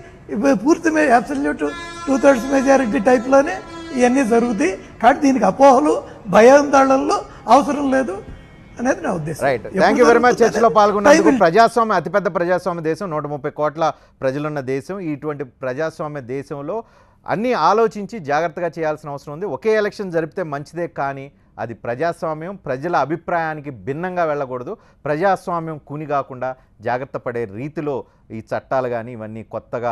పూర్తి అబ్సల్యూట్ 2/3 మెజారిటీ టైప్లోనే ఇవన్నీ జరుగుతాయి. కాబట్టి దీనికి అపోహలు, భయాందోళనలు అవసరం లేదు అనేది నా ఉద్దేశం. Right, thank you very much. చర్చలో పాల్గొన్నందుకు. ప్రజాస్వామ్య అతిపెద్ద ప్రజాస్వామ్య దేశం, 130 కోట్ల ప్రజలున్న దేశం. ఇటువంటి ప్రజాస్వామ్య దేశంలో అన్నీ ఆలోచించి జాగ్రత్తగా చేయాల్సిన అవసరం ఉంది. ఒకే ఎలక్షన్ జరిపితే మంచిదే, కానీ అది ప్రజాస్వామ్యం ప్రజల అభిప్రాయానికి భిన్నంగా వెళ్ళకూడదు. ప్రజాస్వామ్యం కూని కాకుండా జాగ్రత్త పడే రీతిలో ఈ చట్టాలు కానీ ఇవన్నీ కొత్తగా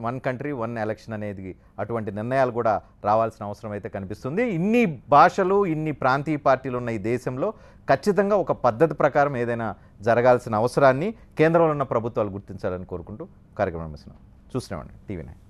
వన్ కంట్రీ వన్ ఎలక్షన్ అనేది అటువంటి నిర్ణయాలు కూడా రావాల్సిన అవసరం అయితే కనిపిస్తుంది. ఇన్ని భాషలు, ఇన్ని ప్రాంతీయ పార్టీలు ఉన్న ఈ దేశంలో ఖచ్చితంగా ఒక పద్ధతి ప్రకారం ఏదైనా జరగాల్సిన అవసరాన్ని కేంద్రంలో ఉన్న ప్రభుత్వాలు గుర్తించాలని కోరుకుంటూ కార్యక్రమం చూస్తున్నామండి. TV9.